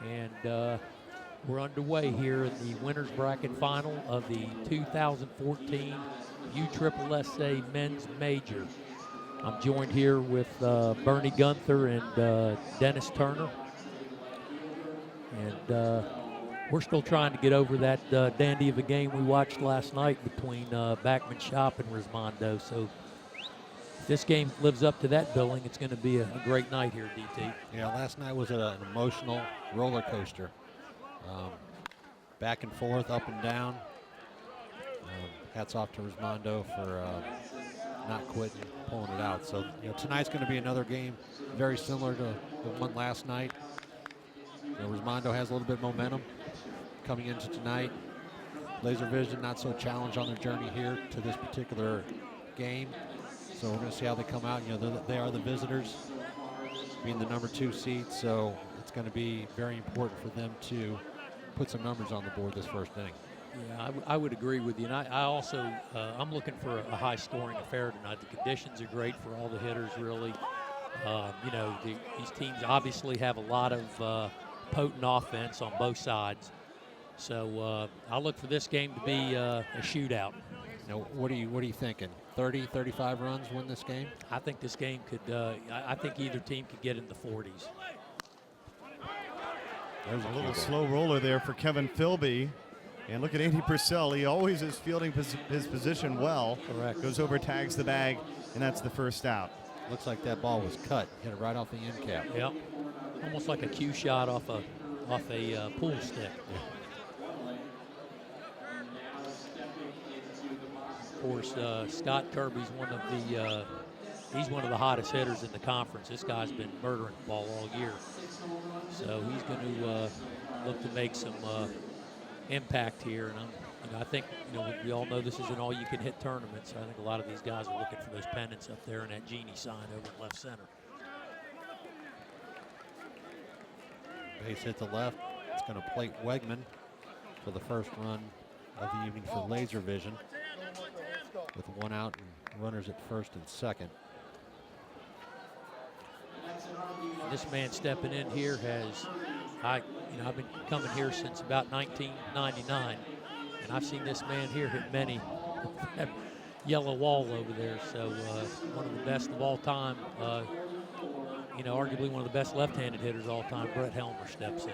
And we're underway here in the winner's bracket final of the 2014 USSSA Men's Major. I'm joined here with Bernie Gunther and Dennis Turner. And we're still trying to get over that dandy of a game we watched last night between Backman Shop and Resmondo. So if this game lives up to that billing, it's going to be a great night here, DT. Yeah, last night was an emotional roller coaster. Back and forth, up and down. Hats off to Resmondo for not quitting, pulling it out. So, tonight's going to be another game very similar to the one last night. Resmondo has a little bit of momentum coming into tonight. Laservision not so challenged on their journey here to this particular game. So we're going to see how they come out. They are the visitors, being the number 2 seed. So it's going to be very important for them to put some numbers on the board this first inning. Yeah, I would agree with you. And I also, I'm looking for a high-scoring affair tonight. The conditions are great for all the hitters, really. These teams obviously have a lot of potent offense on both sides. So I'll look for this game to be a shootout. What are you thinking? 30, 35 runs win this game? I think this game could, I think either team could get in the 40s. There's a little slow roller there for Kevin Philby. And look at Andy Purcell. He always is fielding his position well. Correct. Goes over, tags the bag, and that's the first out. Looks like that ball was cut. Hit it right off the end cap. Yep. Almost like a cue shot off a pool stick. Yeah. Of course, Scott Kirby's he's one of the hottest hitters in the conference. This guy's been murdering the ball all year. So he's going to look to make some impact here. And I think, we all know this is an all-you-can-hit tournament, so I think a lot of these guys are looking for those pennants up there and that genie sign over in left center. Base hit to left. It's going to plate Wegman for the first run of the evening for Laservision, with 1 out and runners at first and second. This man stepping in here I've been coming here since about 1999, and I've seen this man here hit many that yellow wall over there. So one of the best of all time, arguably one of the best left-handed hitters of all time, Brett Helmer, steps in.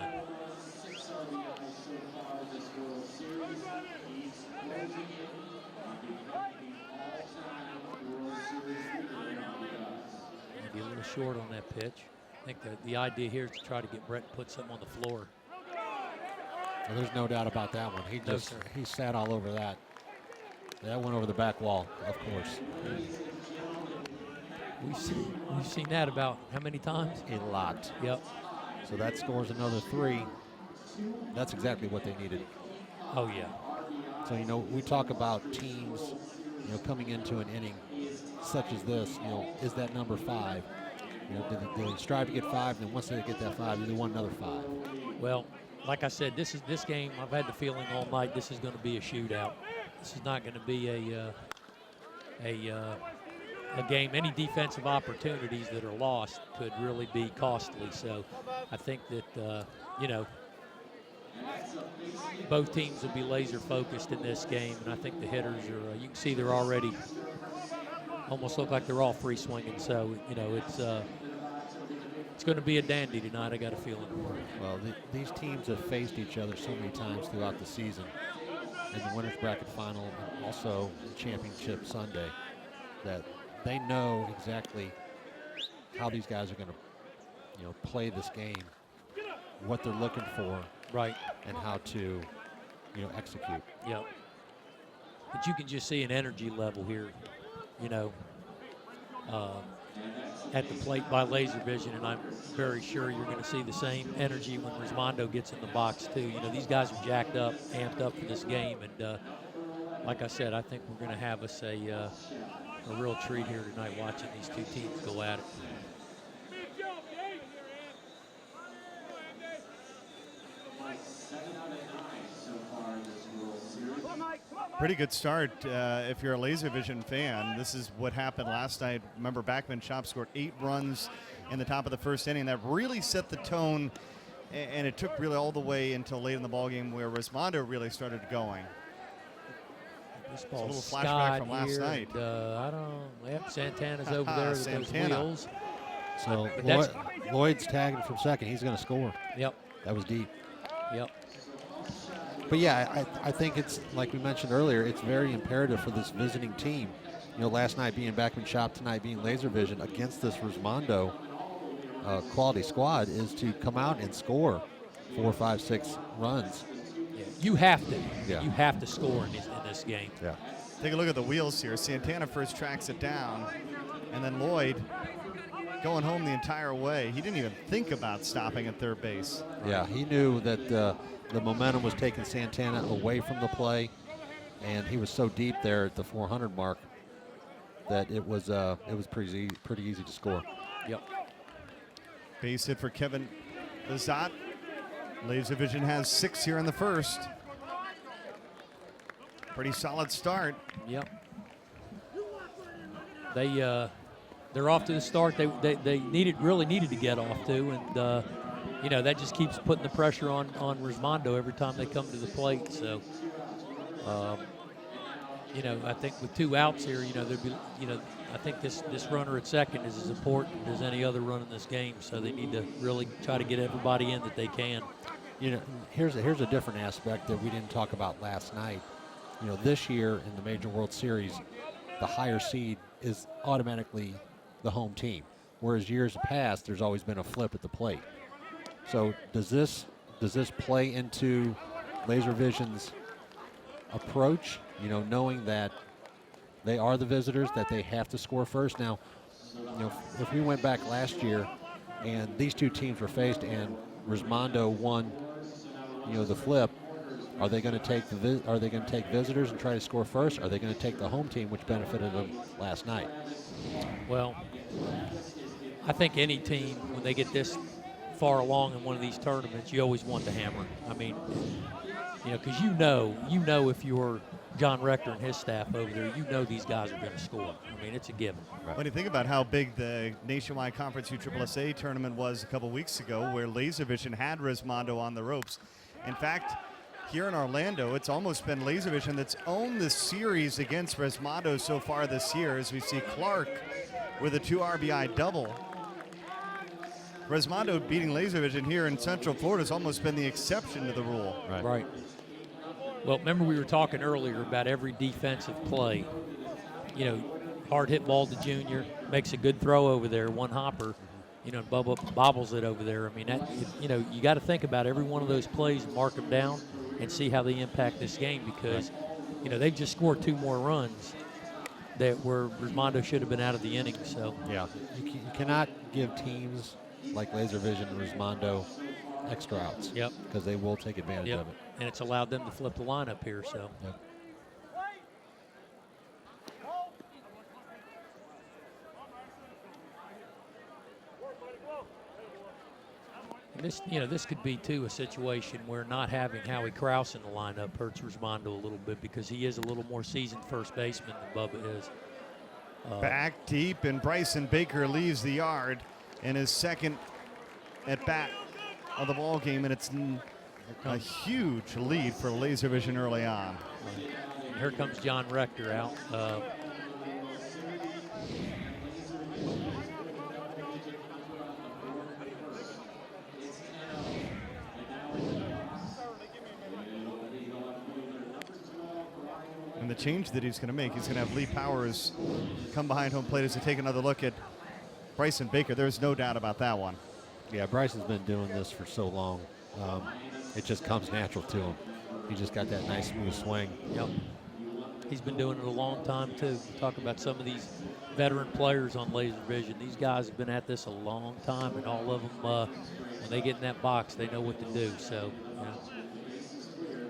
Maybe a little short on that pitch. I think the idea here is to try to get Brett to put something on the floor. Well, there's no doubt about that one. He sat all over that. That went over the back wall, of course. We've seen that about how many times? A lot. Yep. So that scores another 3. That's exactly what they needed. Oh, yeah. So, we talk about teams, coming into an inning such as this, is that number 5? Do they strive to get 5, and then once they get that 5, do they want another 5? Well, like I said, this game, I've had the feeling all night this is going to be a shootout. This is not going to be a game. Any defensive opportunities that are lost could really be costly. So I think that, both teams will be laser focused in this game, and I think the hitters are, you can see they're already almost look like they're all free swinging. So, it's going to be a dandy tonight, I got a feeling. Well, these teams have faced each other so many times throughout the season, in the winner's bracket final and also the championship Sunday, that they know exactly how these guys are going to, play this game, what they're looking for, right, and how to, execute. Yep. But you can just see an energy level here, at the plate by Laservision, and I'm very sure you're going to see the same energy when Resmondo gets in the box too. These guys are jacked up, amped up for this game, and like I said, I think we're going to have us a real treat here tonight watching these two teams go at it. Pretty good start if you're a Laservision fan. This is what happened last night. Remember, Backman Shop scored 8 runs in the top of the first inning. That really set the tone and it took really all the way until late in the ballgame where Resmondo really started going. This a little ball's flashback skied from last here, night. and, I don't. Yep, Santana's over there with those Santana. wheels. So But that's- Lloyd's tagging from second. He's going to score. Yep. That was deep. Yep. But yeah, I think it's, like we mentioned earlier, it's very imperative for this visiting team. You know, last night being Backman Shop, tonight being Laservision, against this Resmondo quality squad, is to come out and score 4, 5, 6 runs. Yeah. You have to. Yeah. You have to score in this game. Yeah. Take a look at the wheels here. Santana first tracks it down, and then Lloyd going home the entire way. He didn't even think about stopping at third base. Yeah, he knew that the momentum was taking Santana away from the play, and he was so deep there at the 400 mark that it was pretty easy to score. Yep. Base hit for Kevin Lazat. Laservision has 6 here in the first. Pretty solid start. Yep. They're off to the start they really needed to get off to, and you know, that just keeps putting the pressure on Resmondo every time they come to the plate. So, you know, I think with 2 outs here, you know, there'd be, you know, I think this runner at second is as important as any other run in this game. So they need to really try to get everybody in that they can. You know, here's a different aspect that we didn't talk about last night. You know, this year in the Major World Series, the higher seed is automatically the home team, whereas years past, there's always been a flip at the plate. So does this play into Laservision's approach? You know, knowing that they are the visitors, that they have to score first. Now, you know, if we went back last year and these two teams were faced and Resmondo won, you know, the flip, are they going to take visitors and try to score first? Or are they going to take the home team, which benefited them last night? Well, I think any team, when they get this far along in one of these tournaments, you always want the hammer. I mean, you know, because you know if you're John Rector and his staff over there, you know these guys are going to score. I mean, it's a given. Right. When you think about how big the Nationwide Conference USSSA tournament was a couple weeks ago, where Laservision had Resmondo on the ropes. In fact, here in Orlando, it's almost been Laservision that's owned the series against Resmondo so far this year, as we see Clark with a 2 RBI double. Resmondo beating Laservision here in Central Florida has almost been the exception to the rule. Right. Well, remember we were talking earlier about every defensive play. You know, hard hit ball to Junior, makes a good throw over there, one hopper, you know, and Bubba bobbles it over there. I mean, that, you know, you got to think about every one of those plays, mark them down, and see how they impact this game, because, you know, they've just scored 2 more runs that where Resmondo should have been out of the inning. So yeah, you cannot give teams like Laservision and Resmondo extra outs. Yep. Because they will take advantage of it. And it's allowed them to flip the lineup here. So. Yep. And this, you know, this could be too a situation where not having Howie Krause in the lineup hurts Resmondo a little bit, because he is a little more seasoned first baseman than Bubba is. Back deep, and Bryson Baker leaves the yard in his second at bat of the ball game, and it's a huge lead for Laservision early on. And here comes John Rector out. And the change that he's going to make, he's going to have Lee Powers come behind home plate as they take another look at Bryson Baker. There's no doubt about that one. Yeah, Bryce has been doing this for so long. It just comes natural to him. He just got that nice smooth swing. Yep. He's been doing it a long time too. Talk about some of these veteran players on Laservision. These guys have been at this a long time, and all of them, when they get in that box, they know what to do. So,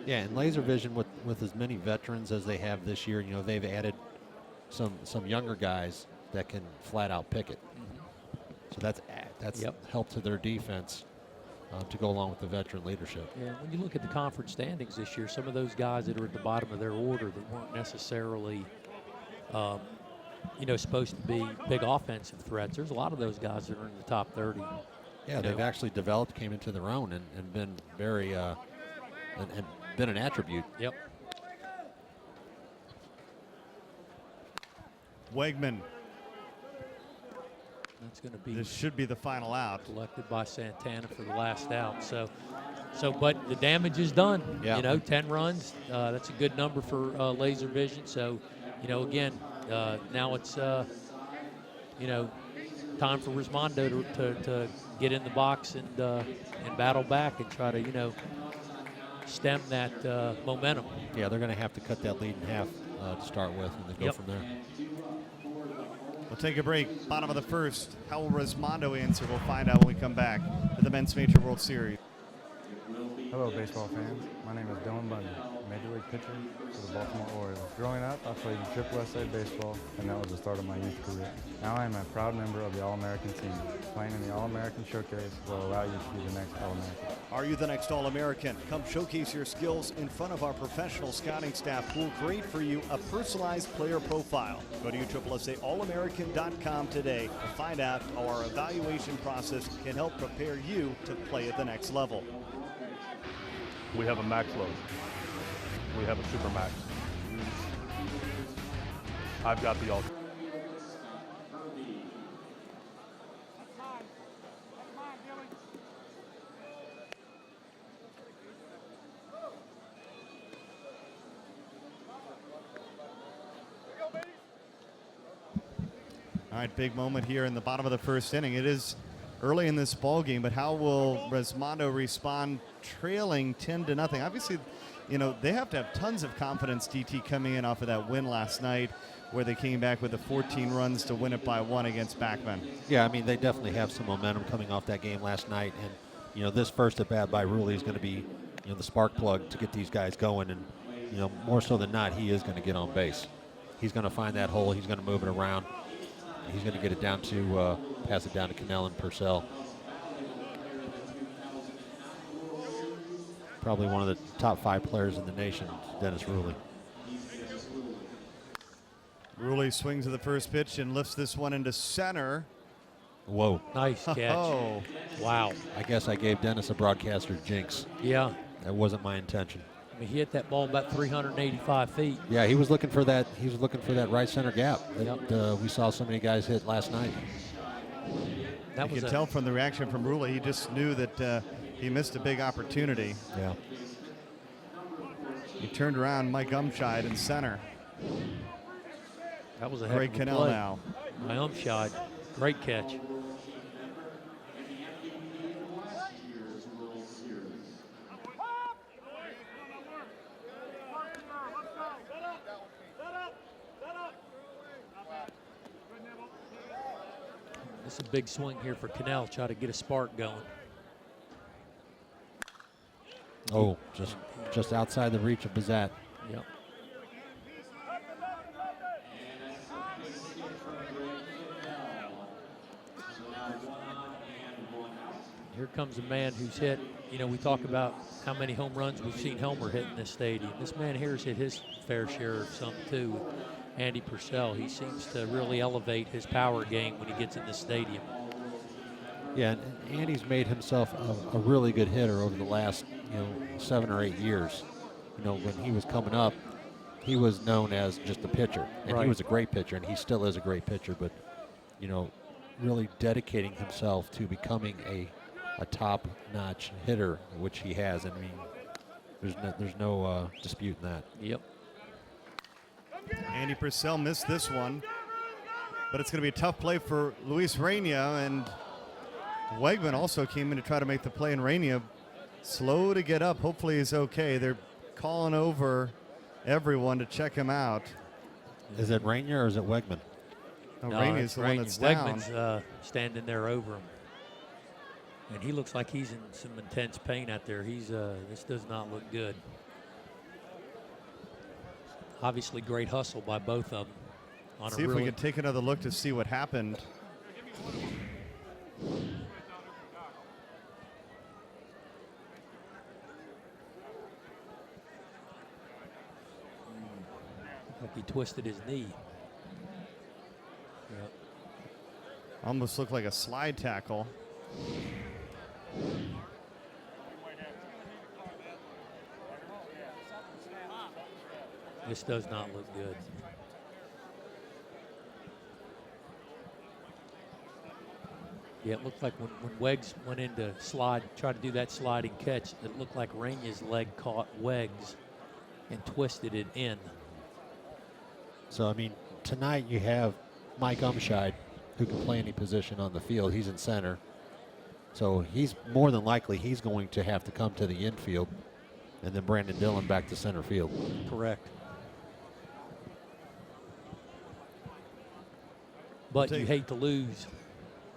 yeah, and Laservision with as many veterans as they have this year, you know, they've added some younger guys that can flat out pick it. So that's helped to their defense to go along with the veteran leadership. Yeah, when you look at the conference standings this year, some of those guys that are at the bottom of their order that weren't necessarily, you know, supposed to be big offensive threats, there's a lot of those guys that are in the top 30. Yeah, they've actually developed, came into their own, and been very, and been an attribute. Yep. Wegman. That's going to be This should be the final out. collected by Santana for the last out. But the damage is done. Yeah. You know, 10 runs. That's a good number for laser vision. So, you know, again, now it's, you know, time for Resmondo to get in the box and battle back and try to, you know, stem that momentum. Yeah, they're going to have to cut that lead in half to start with and then go from there. We'll take a break. Bottom of the first. How will Resmondo answer? We'll find out when we come back to the Men's Major World Series. Hello, baseball fans. My name is Dylan Bundy, Major League pitcher for the Baltimore Orioles. Growing up, I played in Triple-SA baseball, and that was the start of my youth career. Now I am a proud member of the All-American team. Playing in the All-American Showcase will allow you to be the next All-American. Are you the next All-American? Come showcase your skills in front of our professional scouting staff who will create for you a personalized player profile. Go to USSSAallamerican.com today to find out how our evaluation process can help prepare you to play at the next level. We have a max load. We have a super max. I've got the ultra. All right, big moment here in the bottom of the first inning. It is early in this ball game, but how will Resmondo respond trailing 10-0? Obviously, you know, they have to have tons of confidence, DT, coming in off of that win last night where they came back with the 14 runs to win it by 1 against Backman. Yeah, I mean, they definitely have some momentum coming off that game last night. And, you know, this first at bat by Rulli is going to be, you know, the spark plug to get these guys going. And, you know, more so than not, he is going to get on base. He's going to find that hole. He's going to move it around. He's going to get it down to, pass it down to Cannell and Purcell. Probably one of the top 5 players in the nation, Dennis Rulli. Rulli swings at the first pitch and lifts this one into center. Whoa. Nice catch. Oh, Wow. I guess I gave Dennis a broadcaster's jinx. Yeah. That wasn't my intention. I mean, he hit that ball about 385 feet. Yeah, he was looking for that. He was looking for that right center gap that Yep. we saw so many guys hit last night. That you was can a, tell from the reaction from Rulli, he just knew that he missed a big opportunity. Yeah. He turned around, Mike Umscheid in center. that was a heck Greg of a Cannell play. now. My Umscheid. Great catch. It's a big swing here for Cannell. Try to get a spark going. Oh, just outside the reach of Bazat. Yep. Here comes a man who's hit, you know, we talk about how many home runs we've seen Helmer hit in this stadium. This man here has hit his fair share of some too. Andy Purcell, he seems to really elevate his power game when he gets in the stadium. Yeah, and Andy's made himself a really good hitter over the last, 7 or 8 years. You know, when he was coming up, he was known as just a pitcher, and Right. he was a great pitcher, and he still is a great pitcher. But, really dedicating himself to becoming a top-notch hitter, which he has. I mean, there's no dispute in that. Yep. Andy Purcell missed this one, but it's going to be a tough play for Luis Rainia, and Wegman also came in to try to make the play, and Rainia slow to get up. Hopefully he's okay. They're calling over everyone to check him out. Is it Rainier or is it Wegman? No, No, Rainia's it's the one Rainia. that's down. Wegman's standing there over him. And he looks like he's in some intense pain out there. This does not look good. Obviously, great hustle by both of them. See if we can take another look to see what happened. Like he twisted his knee. Yep. Almost looked like a slide tackle. This does not look good. Yeah, it looked like when Wegs went in to slide, try to do that sliding catch, it looked like Rainia's leg caught Wegs and twisted it in. So, I mean, tonight you have Mike Umscheid, who can play any position on the field. He's in center. So he's more than likely he's going to have to come to the infield, and then Brandon Dillon back to center field. Correct. But you hate to lose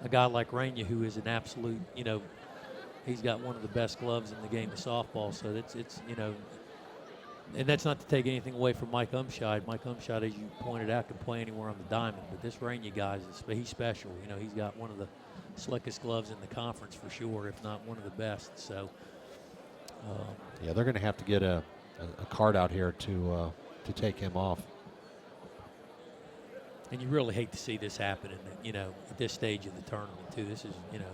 a guy like Rainia, who is an absolute, you know, he's got one of the best gloves in the game of softball. So it's you know, and that's not to take anything away from Mike Umscheid. Mike Umscheid, as you pointed out, can play anywhere on the diamond. But this Rainia guy, he's special. You know, he's got one of the slickest gloves in the conference for sure, if not one of the best. So, yeah, they're going to have to get a card out here to take him off. And you really hate to see this happen, you know, at this stage of the tournament too. This is, you know.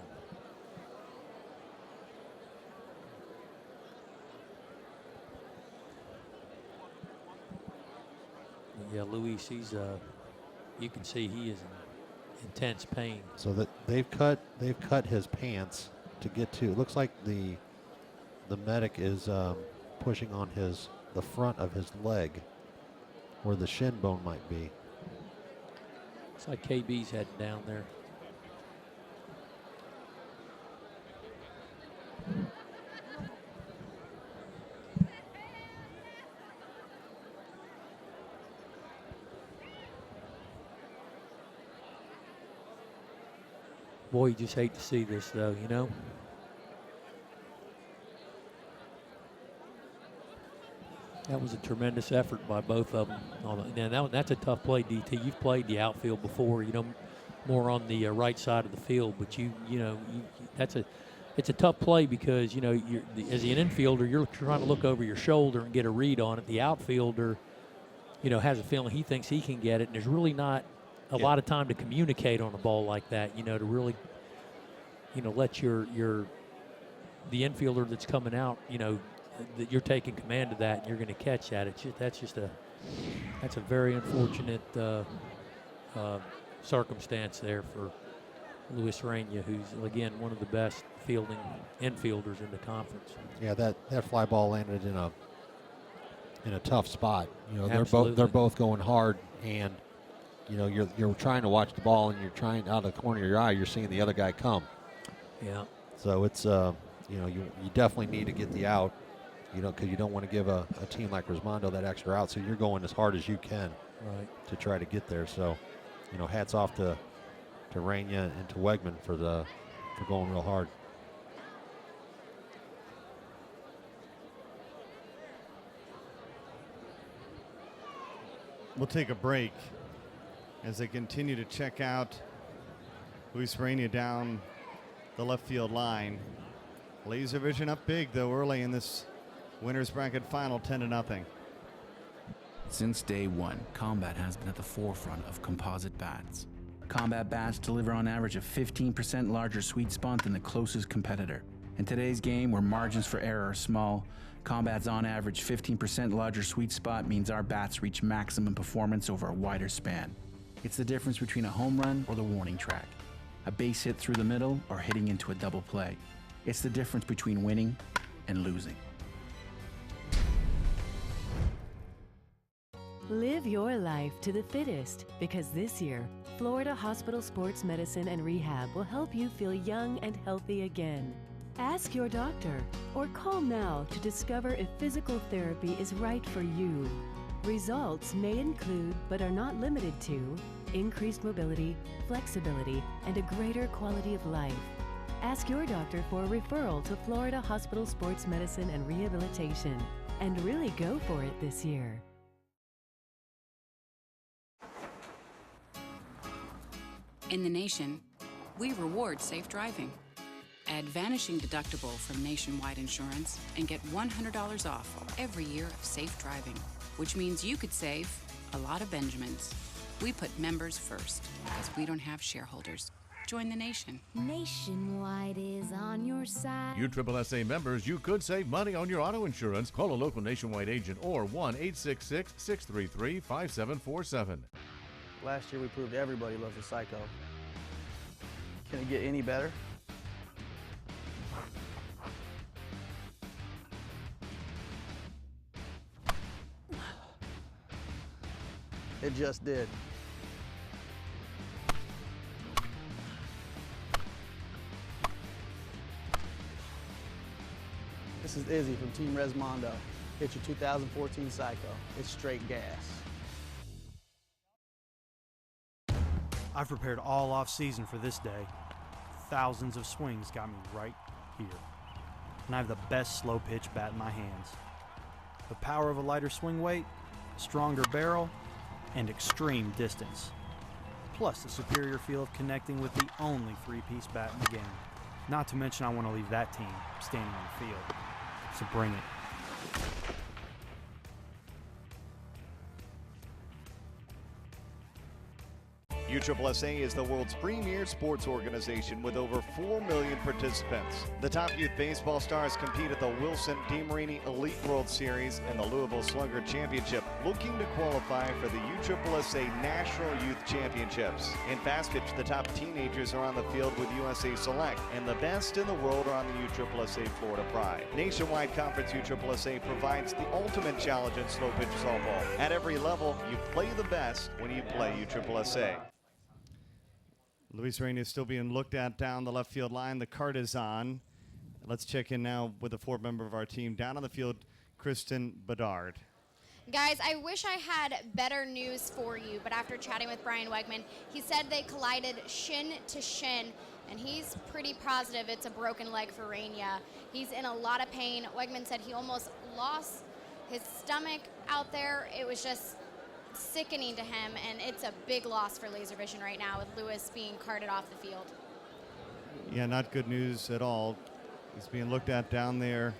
Yeah, Luis, he's you can see he is in intense pain. So that they've cut his pants to get to. It looks like the medic is pushing on the front of his leg, where the shin bone might be. It's like KB's heading down there. Boy, you just hate to see this, though, you know? That was a tremendous effort by both of them. That's a tough play, DT. You've played the outfield before, you know, more on the right side of the field, but it's a tough play because, you know, as an infielder, you're trying to look over your shoulder and get a read on it. The outfielder, you know, has a feeling he thinks he can get it, and there's really not a lot of time to communicate on a ball like that, you know, to really, you know, let the infielder that's coming out, you know, that you're taking command of that and you're going to catch that. That's a very unfortunate circumstance there for Luis Rainia, who's again one of the best fielding infielders in the conference. Yeah, that fly ball landed in a tough spot. You know, Absolutely. they're both going hard, and you know you're trying to watch the ball, and you're trying out of the corner of your eye, you're seeing the other guy come. Yeah. So it's you know, you definitely need to get the out. You know, because you don't want to give a team like Resmondo that extra out, so you're going as hard as you can to try to get there. So, you know, hats off to Rainia and to Wegman for going real hard. We'll take a break as they continue to check out Luis Rainia down the left field line. Laser vision up big, though, early in this winners bracket final, 10-0. Since day one, Combat has been at the forefront of composite bats. Combat bats deliver on average a 15% larger sweet spot than the closest competitor. In today's game, where margins for error are small, Combat's on average 15% larger sweet spot means our bats reach maximum performance over a wider span. It's the difference between a home run or the warning track, a base hit through the middle or hitting into a double play. It's the difference between winning and losing. Live your life to the fittest, because this year, Florida Hospital Sports Medicine and Rehab will help you feel young and healthy again. Ask your doctor or call now to discover if physical therapy is right for you. Results may include, but are not limited to, increased mobility, flexibility, and a greater quality of life. Ask your doctor for a referral to Florida Hospital Sports Medicine and Rehabilitation, and really go for it this year. In the nation, we reward safe driving. Add Vanishing Deductible from Nationwide Insurance and get $100 off every year of safe driving, which means you could save a lot of Benjamins. We put members first because we don't have shareholders, Join the nation. Nationwide is on your side. You AAA members, you could save money on your auto insurance. Call a local Nationwide agent or 1-866-633-5747. Last year we proved everybody loves a psycho. Can it get any better? It just did. This is Izzy from Team Resmondo. It's your 2014 Psycho. It's straight gas. I've prepared all off-season for this day. Thousands of swings got me right here. And I have the best slow pitch bat in my hands. The power of a lighter swing weight, stronger barrel, and extreme distance. Plus the superior feel of connecting with the only three-piece bat in the game. Not to mention I want to leave that team standing on the field. So bring it. USSSA is the world's premier sports organization with over 4 million participants. The top youth baseball stars compete at the Wilson DeMarini Elite World Series and the Louisville Slugger Championship, looking to qualify for the USSSA National Youth Championships. In fast pitch, the top teenagers are on the field with USA Select, and the best in the world are on the USSSA Florida Pride. Nationwide Conference USSSA provides the ultimate challenge in slow pitch softball. At every level, you play the best when you play USSSA. Luis Rainia is still being looked at down the left field line. The cart is on. Let's check in now with the fourth member of our team. Down on the field, Kristen Bedard. Guys, I wish I had better news for you, but after chatting with Brian Wegman, he said they collided shin to shin, and he's pretty positive it's a broken leg for Rainia. He's in a lot of pain. Wegman said he almost lost his stomach out there. It was just sickening to him, and it's a big loss for laservision right now with Lewis being carted off the field. Yeah, not good news at all. He's being looked at down there,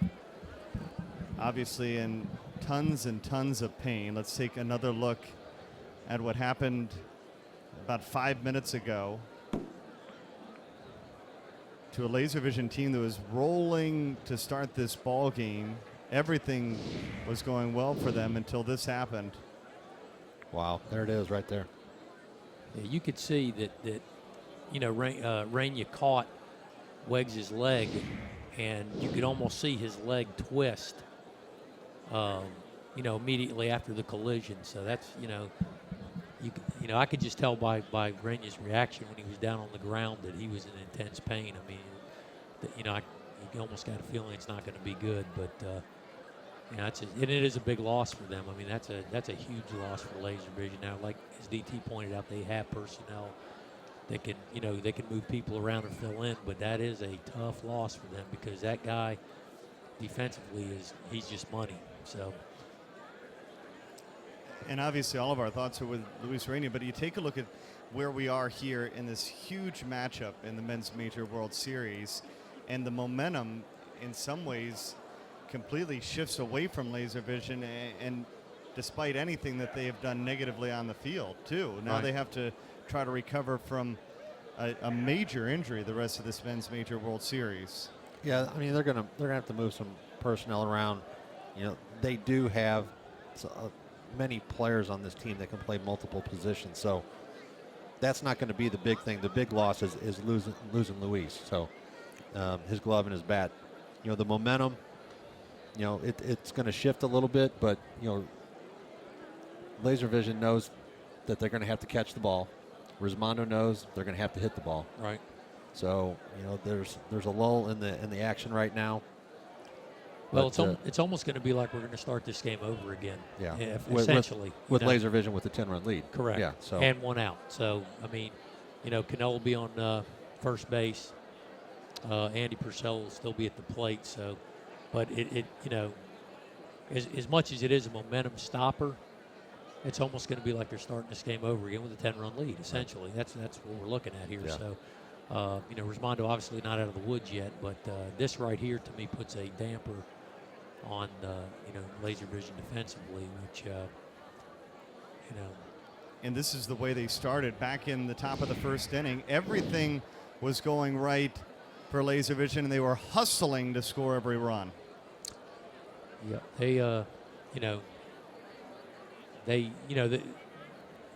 obviously in tons and tons of pain. Let's take another look at what happened about 5 minutes ago to a laservision team that was rolling to start this ball game. Everything was going well for them until this happened. Wow, there it is right there. Yeah, you could see that you know, Rainia caught Weggs' leg, and you could almost see his leg twist, you know, immediately after the collision. So that's, you know, I could just tell by Rainia's reaction when he was down on the ground that he was in intense pain. I mean, you know, you almost got a feeling it's not going to be good, but. You know, and it is a big loss for them. I mean, that's a huge loss for laservision. Now, like as DT pointed out, they have personnel that can, you know, they can move people around and fill in, but that is a tough loss for them because that guy defensively he's just money. So. And obviously, all of our thoughts are with Luis Rainia, but you take a look at where we are here in this huge matchup in the Men's Major World Series, and the momentum, in some ways, completely shifts away from laservision, and despite anything that they have done negatively on the field too. Now Right. they have to try to recover from a major injury the rest of this Men's Major World Series. Yeah, I mean they're gonna have to move some personnel around. You know, they do have many players on this team that can play multiple positions, so that's not going to be the big thing. The big loss is losing Luis. So his glove and his bat. You know, the momentum. You know, it's going to shift a little bit, but, you know, laservision knows that they're going to have to catch the ball. Resmondo knows they're going to have to hit the ball. Right. So, you know, there's a lull in the action right now. Well, it's almost going to be like we're going to start this game over again. Yeah. Essentially. With laservision with the 10-run lead. Correct. Yeah. So. And one out. So, I mean, you know, Cano will be on first base. Andy Purcell will still be at the plate. So. But it you know, as much as it is a momentum stopper, it's almost going to be like they're starting this game over again with a 10-run lead. Essentially, that's what we're looking at here. Yeah. So, you know, Resmondo obviously not out of the woods yet, but this right here to me puts a damper on you know, laservision defensively, which you know. And this is the way they started back in the top of the first inning. Everything was going right for Laservision, and they were hustling to score every run. Yeah, they,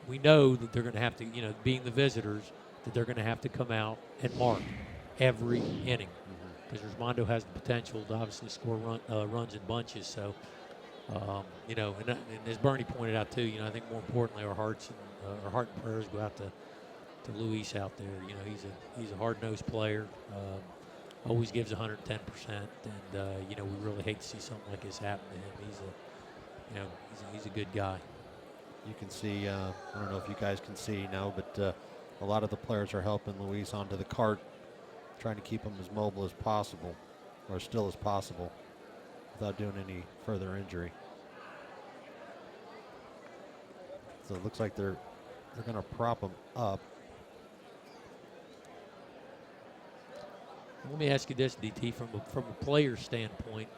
we know that they're going to have to, being the visitors, that they're going to have to come out and mark every inning, because Resmondo has the potential to obviously score runs in bunches. So, and as Bernie pointed out too, I think more importantly, our heart and prayers go out to Luis out there. He's a hard-nosed player. Always gives 110%, and we really hate to see something like this happen to him. He's a good guy. You can see, I don't know if you guys can see now, but a lot of the players are helping Luis onto the cart, trying to keep him as mobile as possible, or still as possible, without doing any further injury. So it looks like they're going to prop him up. Let me ask you this, DT, from a player standpoint,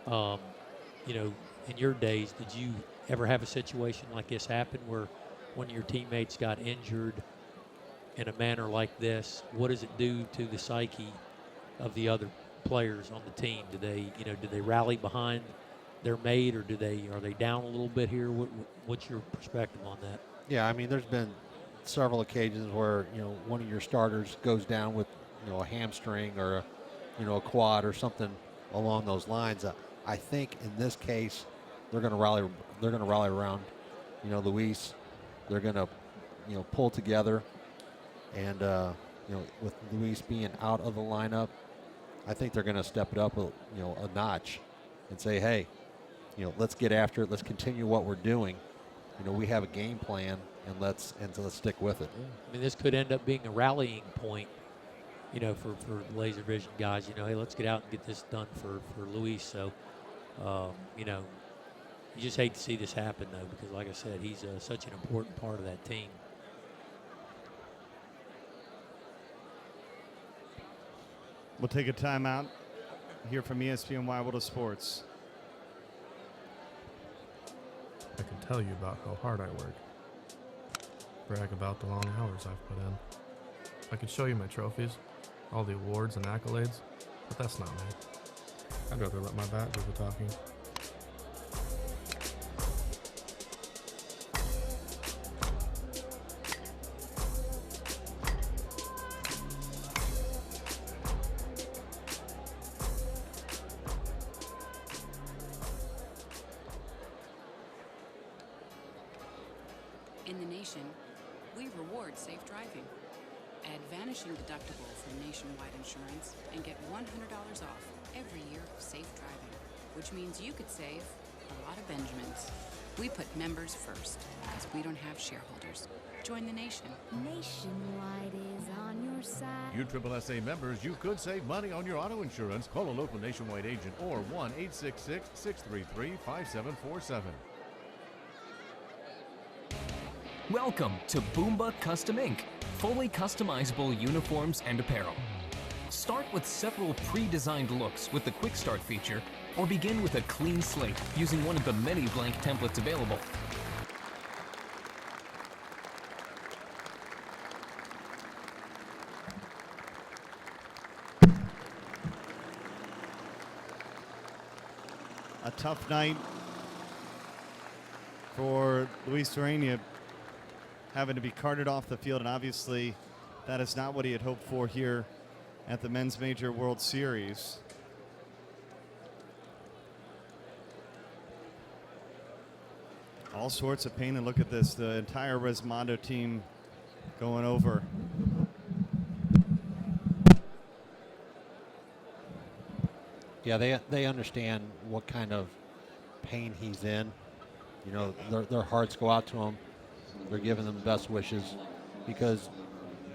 in your days, did you ever have a situation like this happen where one of your teammates got injured in a manner like this? What does it do to the psyche of the other players on the team? Do they rally behind their mate, or are they down a little bit here? What's your perspective on that? Yeah, I mean, there's been several occasions where one of your starters goes down with a hamstring or a quad or something along those lines. I think in this case they're going to rally. They're going to rally around Luis. They're going to pull together, and with Luis being out of the lineup, I think they're going to step it up a notch and say, hey, let's get after it. Let's continue what we're doing. We have a game plan, and let's stick with it. I mean, this could end up being a rallying point, for laser vision guys. Hey, let's get out and get this done for Luis. So, you just hate to see this happen, though, because, like I said, he's such an important part of that team. We'll take a timeout here from ESPNY World of Sports. I can tell you about how hard I work. Brag about the long hours I've put in. I could show you my trophies, all the awards and accolades, but that's not me. I'd rather let my bat do the talking. In the nation, we reward safe driving. Add vanishing deductible from Nationwide Insurance and get $100 off every year of safe driving, which means you could save a lot of Benjamins. We put members first because we don't have shareholders. Join the nation. Nationwide is on your side. You SSSA members, you could save money on your auto insurance. Call a local Nationwide agent or 1-866-633-5747. Welcome to Boomba Custom Inc., fully customizable uniforms and apparel. Start with several pre-designed looks with the Quick Start feature, or begin with a clean slate using one of the many blank templates available. A tough night for Luis Rainia, having to be carted off the field, and obviously that is not what he had hoped for here at the Men's Major World Series. All sorts of pain, and look at this, the entire Resmondo team going over. Yeah, they understand what kind of pain he's in. Their hearts go out to him. They're giving them the best wishes, because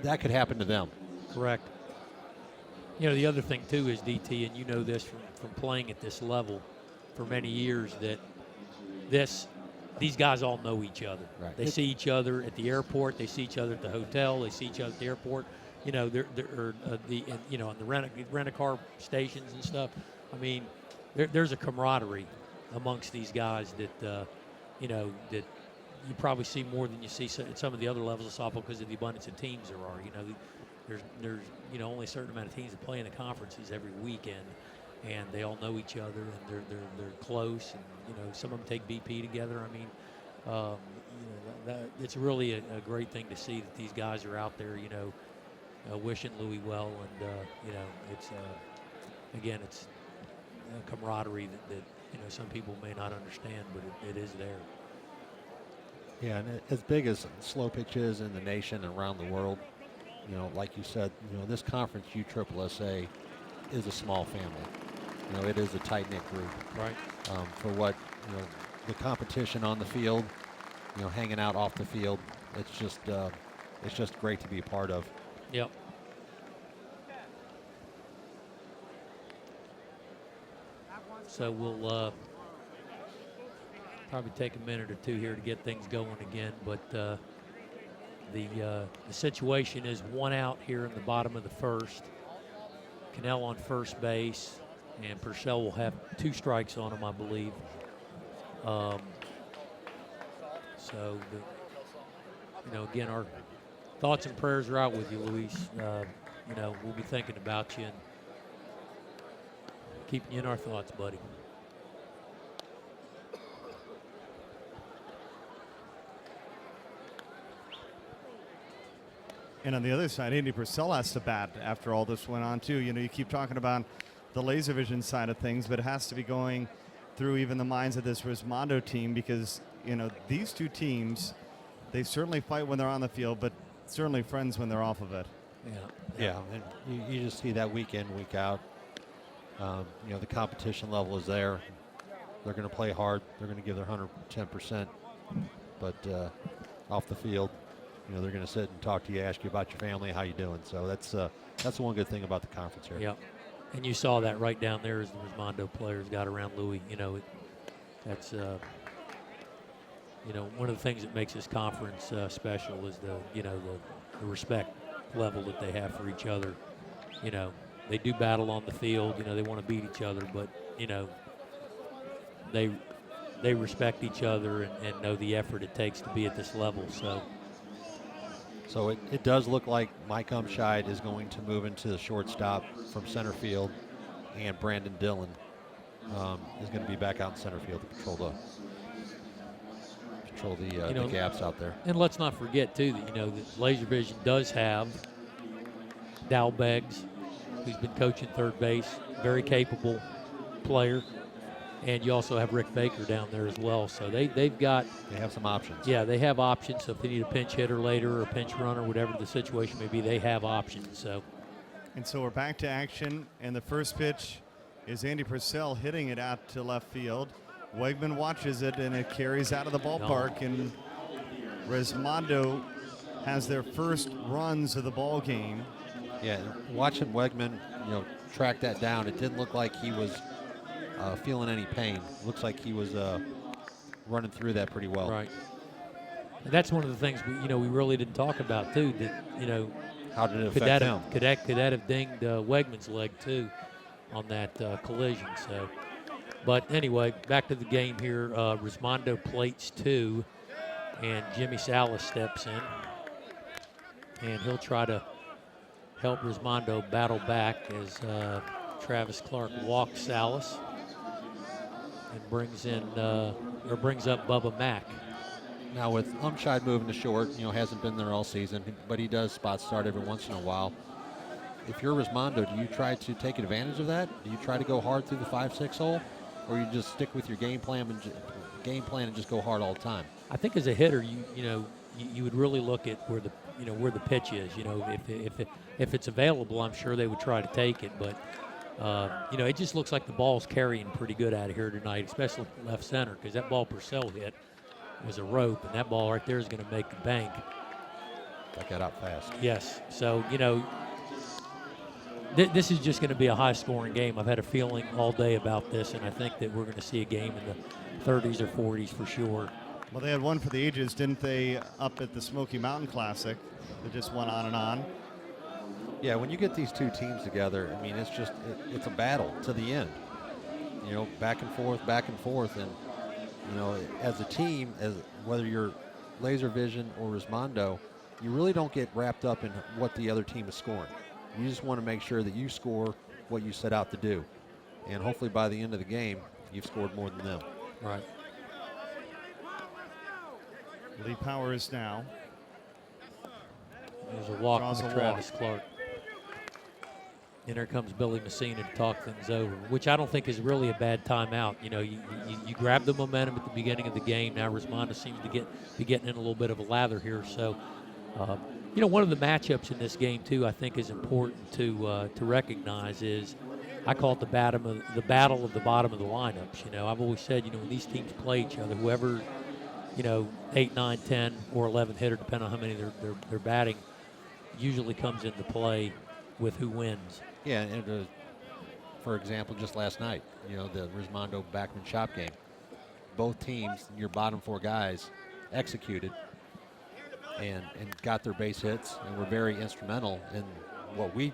that could happen to them. Correct. The other thing, too, is, DT, and you know this from playing at this level for many years, that these guys all know each other. Right. They see each other at the airport. They see each other at the hotel. They see each other at the airport. On the rent-a-car stations and stuff. I mean, there's a camaraderie amongst these guys that that you probably see more than you see at some of the other levels of softball because of the abundance of teams there are. there's only a certain amount of teams that play in the conferences every weekend, and they all know each other, and they're close, and some of them take BP together. I mean, it's really a great thing to see that these guys are out there, wishing Louis well, and it's again, it's a camaraderie that some people may not understand, but it is there. Yeah, and as big as slow pitch is in the nation and around the world, like you said, this conference, USSSA, is a small family. It is a tight-knit group. Right. For what, the competition on the field, hanging out off the field, it's just great to be a part of. Yep. So we'll probably take a minute or two here to get things going again, but the situation is 1 out here in the bottom of the first. Cannell on first base, and Purcell will have 2 strikes on him, I believe. So, again, our thoughts and prayers are out with you, Luis. We'll be thinking about you and keeping you in our thoughts, buddy. And on the other side, Andy Purcell has to bat after all this went on, too. You keep talking about the laservision side of things, but it has to be going through even the minds of this Resmondo team because, these two teams, they certainly fight when they're on the field, but certainly friends when they're off of it. Yeah, and you just see that week in, week out. The competition level is there. They're going to play hard. They're going to give their 110%. But off the field, they're going to sit and talk to you, ask you about your family, how you doing. So that's the one good thing about the conference here. Yep. And you saw that right down there as the Resmondo players got around Louis. That's one of the things that makes this conference special is the respect level that they have for each other. They do battle on the field. They want to beat each other, but they respect each other and know the effort it takes to be at this level. So it does look like Mike Umscheid is going to move into the shortstop from center field, and Brandon Dillon is going to be back out in center field to patrol the gaps out there. And let's not forget, too, that laservision does have Dow Beggs, who's been coaching third base, very capable player. And you also have Rick Baker down there as well. So they have some options. Yeah, they have options. So if they need a pinch hitter later or a pinch runner, whatever the situation may be, they have options. And so we're back to action, and the first pitch is Andy Purcell hitting it out to left field. Wegman watches it, and it carries out of the ballpark, and Resmondo has their first runs of the ball game. Yeah, watching Wegman, track that down, it didn't look like he was feeling any pain. Looks like he was running through that pretty well. Right. And that's one of the things we really didn't talk about too. That how did it affect him? Could that have dinged Wegman's leg too on that collision? So, but anyway, back to the game here. Resmondo plates 2, and Jimmy Salas steps in, and he'll try to help Resmondo battle back as Travis Clark walks Salas and brings up Bubba Mack. Now with Umscheid moving to short, hasn't been there all season, but he does spot start every once in a while. If you're Resmondo, do you try to take advantage of that? Do you try to go hard through the 5-6 hole, or you just stick with your game plan and just go hard all the time? I think as a hitter, you would really look at where the pitch is. If it's available, I'm sure they would try to take it, but. It just looks like the ball's carrying pretty good out of here tonight, especially left center, because that ball Purcell hit was a rope, and that ball right there is going to make the bank. That got out fast. Yes. So, this is just going to be a high-scoring game. I've had a feeling all day about this, and I think that we're going to see a game in the 30s or 40s for sure. Well, they had one for the ages, didn't they, up at the Smoky Mountain Classic? They just went on and on. Yeah, when you get these two teams together, I mean, it's a battle to the end. Back and forth, and as a team, as whether you're Laservision or Resmondo, you really don't get wrapped up in what the other team is scoring. You just want to make sure that you score what you set out to do. And hopefully by the end of the game, you've scored more than them. Right. Lee Powers now. There's a walk Draws by a Travis walk. Clark. And there comes Billy Messina to talk things over, which I don't think is really a bad timeout. You know, you grab the momentum at the beginning of the game. Now Resmondo seems to be getting in a little bit of a lather here. So, you know, one of the matchups in this game too, I think, is important to recognize is I call it the battle of the bottom of the lineups. You know, I've always said, you know, when these teams play each other, whoever, you know, 8, 9, 10, or 11 hitter, depending on how many they're batting, usually comes into play with who wins. Yeah, and for example, just last night, you know, the Resmondo Backman Shop game, both teams, your bottom 4 guys, executed and got their base hits and were very instrumental in what we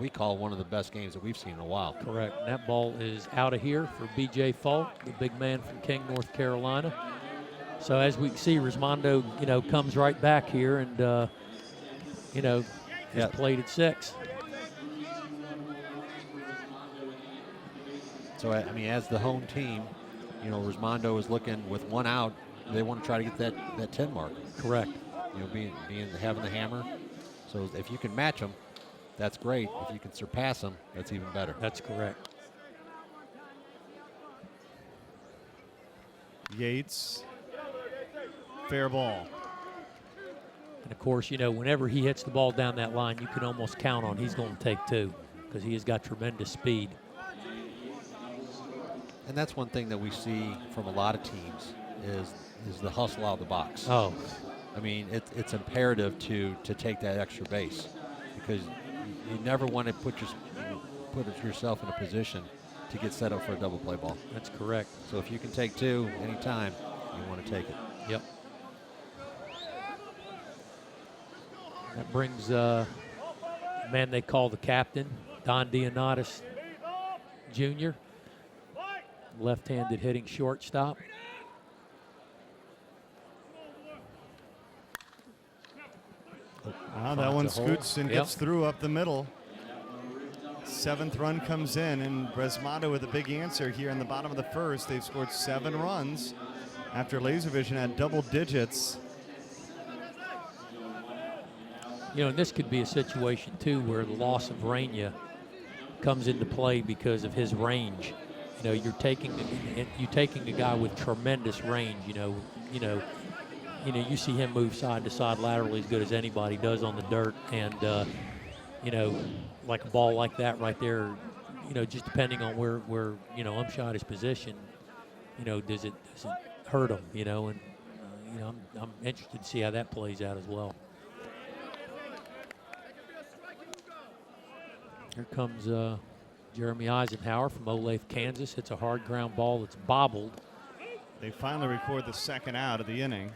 call one of the best games that we've seen in a while. Correct. And that ball is out of here for B.J. Falk, the big man from King, North Carolina. So as we see, Resmondo, you know, comes right back here and, you know, has played at 6. So, I mean, as the home team, you know, Resmondo is looking with 1 out. They want to try to get that 10 mark. Correct. You know, having the hammer. So if you can match them, that's great. If you can surpass them, that's even better. That's correct. Yates, fair ball. And of course, you know, whenever he hits the ball down that line, you can almost count on he's going to take 2 because he has got tremendous speed. And that's one thing that we see from a lot of teams is the hustle out of the box. Oh. I mean, it's imperative to take that extra base because you never want to put yourself in a position to get set up for a double play ball. That's correct. So if you can take 2 anytime, you want to take it. Yep. That brings the man they call the captain, Don Dionatis Jr., left-handed hitting shortstop. That one scoots and gets through up the middle. 7th run comes in, and Resmondo with a big answer here in the bottom of the 1st. They've scored 7 runs after laservision had double digits. You know, and this could be a situation, too, where the loss of Rainia comes into play because of his range. You know, you're taking a guy with tremendous range. You see him move side to side laterally as good as anybody does on the dirt, and you know, like a ball like that right there, you know, just depending on where you know Umshot is positioned, you know, does it hurt him? You know, and you know, I'm interested to see how that plays out as well. Here comes Jeremy Eisenhower from Olathe, Kansas. It's a hard ground ball that's bobbled. They finally record the 2nd out of the inning.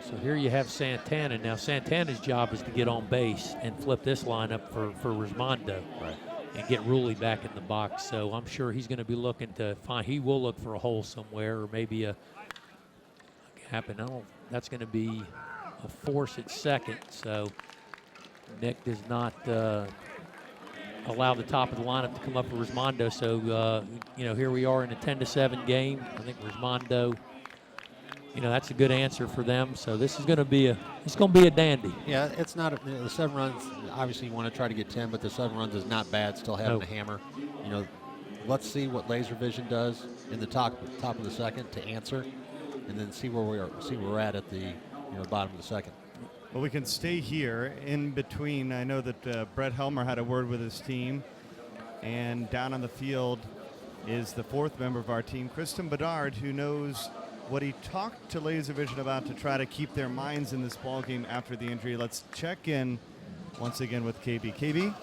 So here you have Santana. Now Santana's job is to get on base and flip this lineup for Resmondo. Right. And get Rulli back in the box. So I'm sure he's going to be looking to find, he will look for a hole somewhere or maybe a gap. And that's going to be a force at 2nd. So Nick does not allow the top of the lineup to come up for Resmondo. So, you know, here we are in a 10-7 game. I think Resmondo, you know, that's a good answer for them. So this is going to be a dandy. Yeah, it's not the 7 runs. Obviously, you want to try to get 10, but the 7 runs is not bad. Still having a hammer. You know, let's see what laservision does in the top of the 2nd to answer, and then see where we're at the bottom of the 2nd. Well, we can stay here in between. I know that Brett Helmer had a word with his team, and down on the field is the 4th member of our team, Kristen Bedard, who knows what he talked to laservision about to try to keep their minds in this ball game after the injury. Let's check in once again with KB. KB?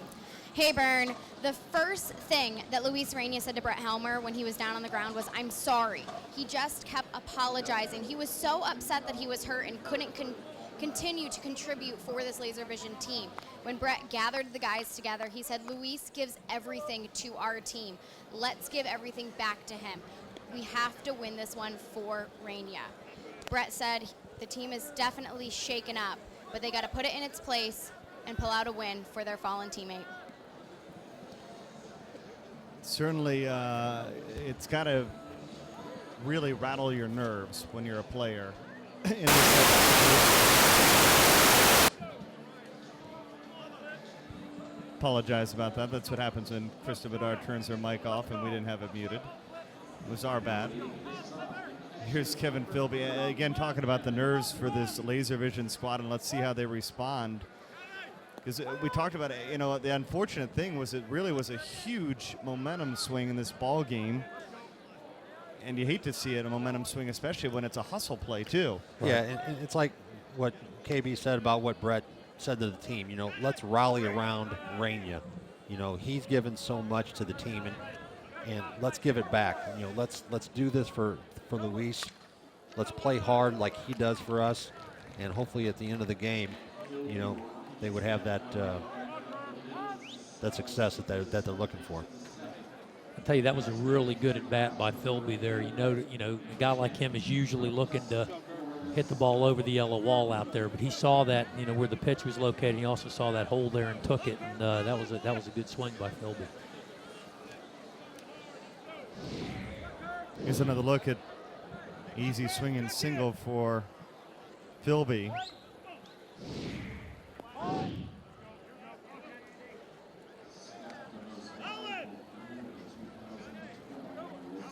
Hey, Bern. The first thing that Luis Rainia said to Brett Helmer when he was down on the ground was, "I'm sorry." He just kept apologizing. He was so upset that he was hurt and couldn't continue to contribute for this laservision team. When Brett gathered the guys together, he said, Luis gives everything to our team. Let's give everything back to him. We have to win this one for Rainia. Brett said the team is definitely shaken up, but they got to put it in its place and pull out a win for their fallen teammate. Certainly, it's got to really rattle your nerves when you're a player. In this apologize about that. That's what happens when Krista Bedard turns her mic off and we didn't have it muted. It was our bad. Here's Kevin Philby again talking about the nerves for this laservision squad, and let's see how they respond. Because we talked about it, you know, the unfortunate thing was it really was a huge momentum swing in this ball game. And you hate to see it, a momentum swing, especially when it's a hustle play, too. Yeah, and it's like what KB said about what Brett said to the team. You know, let's rally around Rainia. You know, he's given so much to the team, and let's give it back. You know, let's do this for Luis. Let's play hard like he does for us, and hopefully at the end of the game, you know, they would have that success that they're looking for. I'll tell you, that was a really good at bat by Philby there. You know, a guy like him is usually looking to hit the ball over the yellow wall out there, but he saw that, you know, where the pitch was located. He also saw that hole there and took it, and that was a good swing by Philby. Here's another look at easy swinging single for Philby.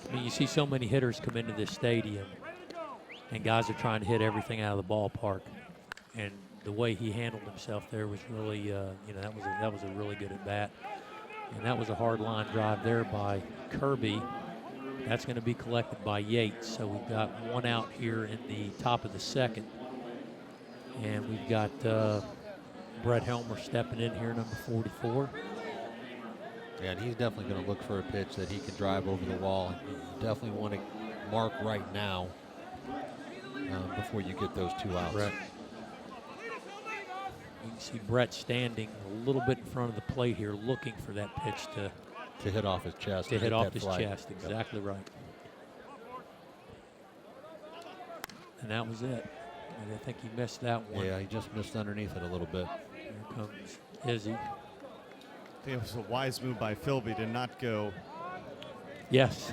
I mean, you see so many hitters come into this stadium, and guys are trying to hit everything out of the ballpark. And the way he handled himself there was really, you know, that was a really good at bat. And that was a hard line drive there by Kirby. That's going to be collected by Yates. So we've got one out here in the top of the second, and we've got Brett Helmer stepping in here, number 44. Yeah, and he's definitely going to look for a pitch that he can drive over the wall. And you definitely want to mark right now before you get those two outs. Brett. You can see Brett standing a little bit in front of the plate here, looking for that pitch to hit off his chest. To hit off his chest, exactly right. And that was it. And I think he missed that one. Yeah, he just missed underneath it a little bit. Here comes Izzy. I think it was a wise move by Philby to not go. Yes.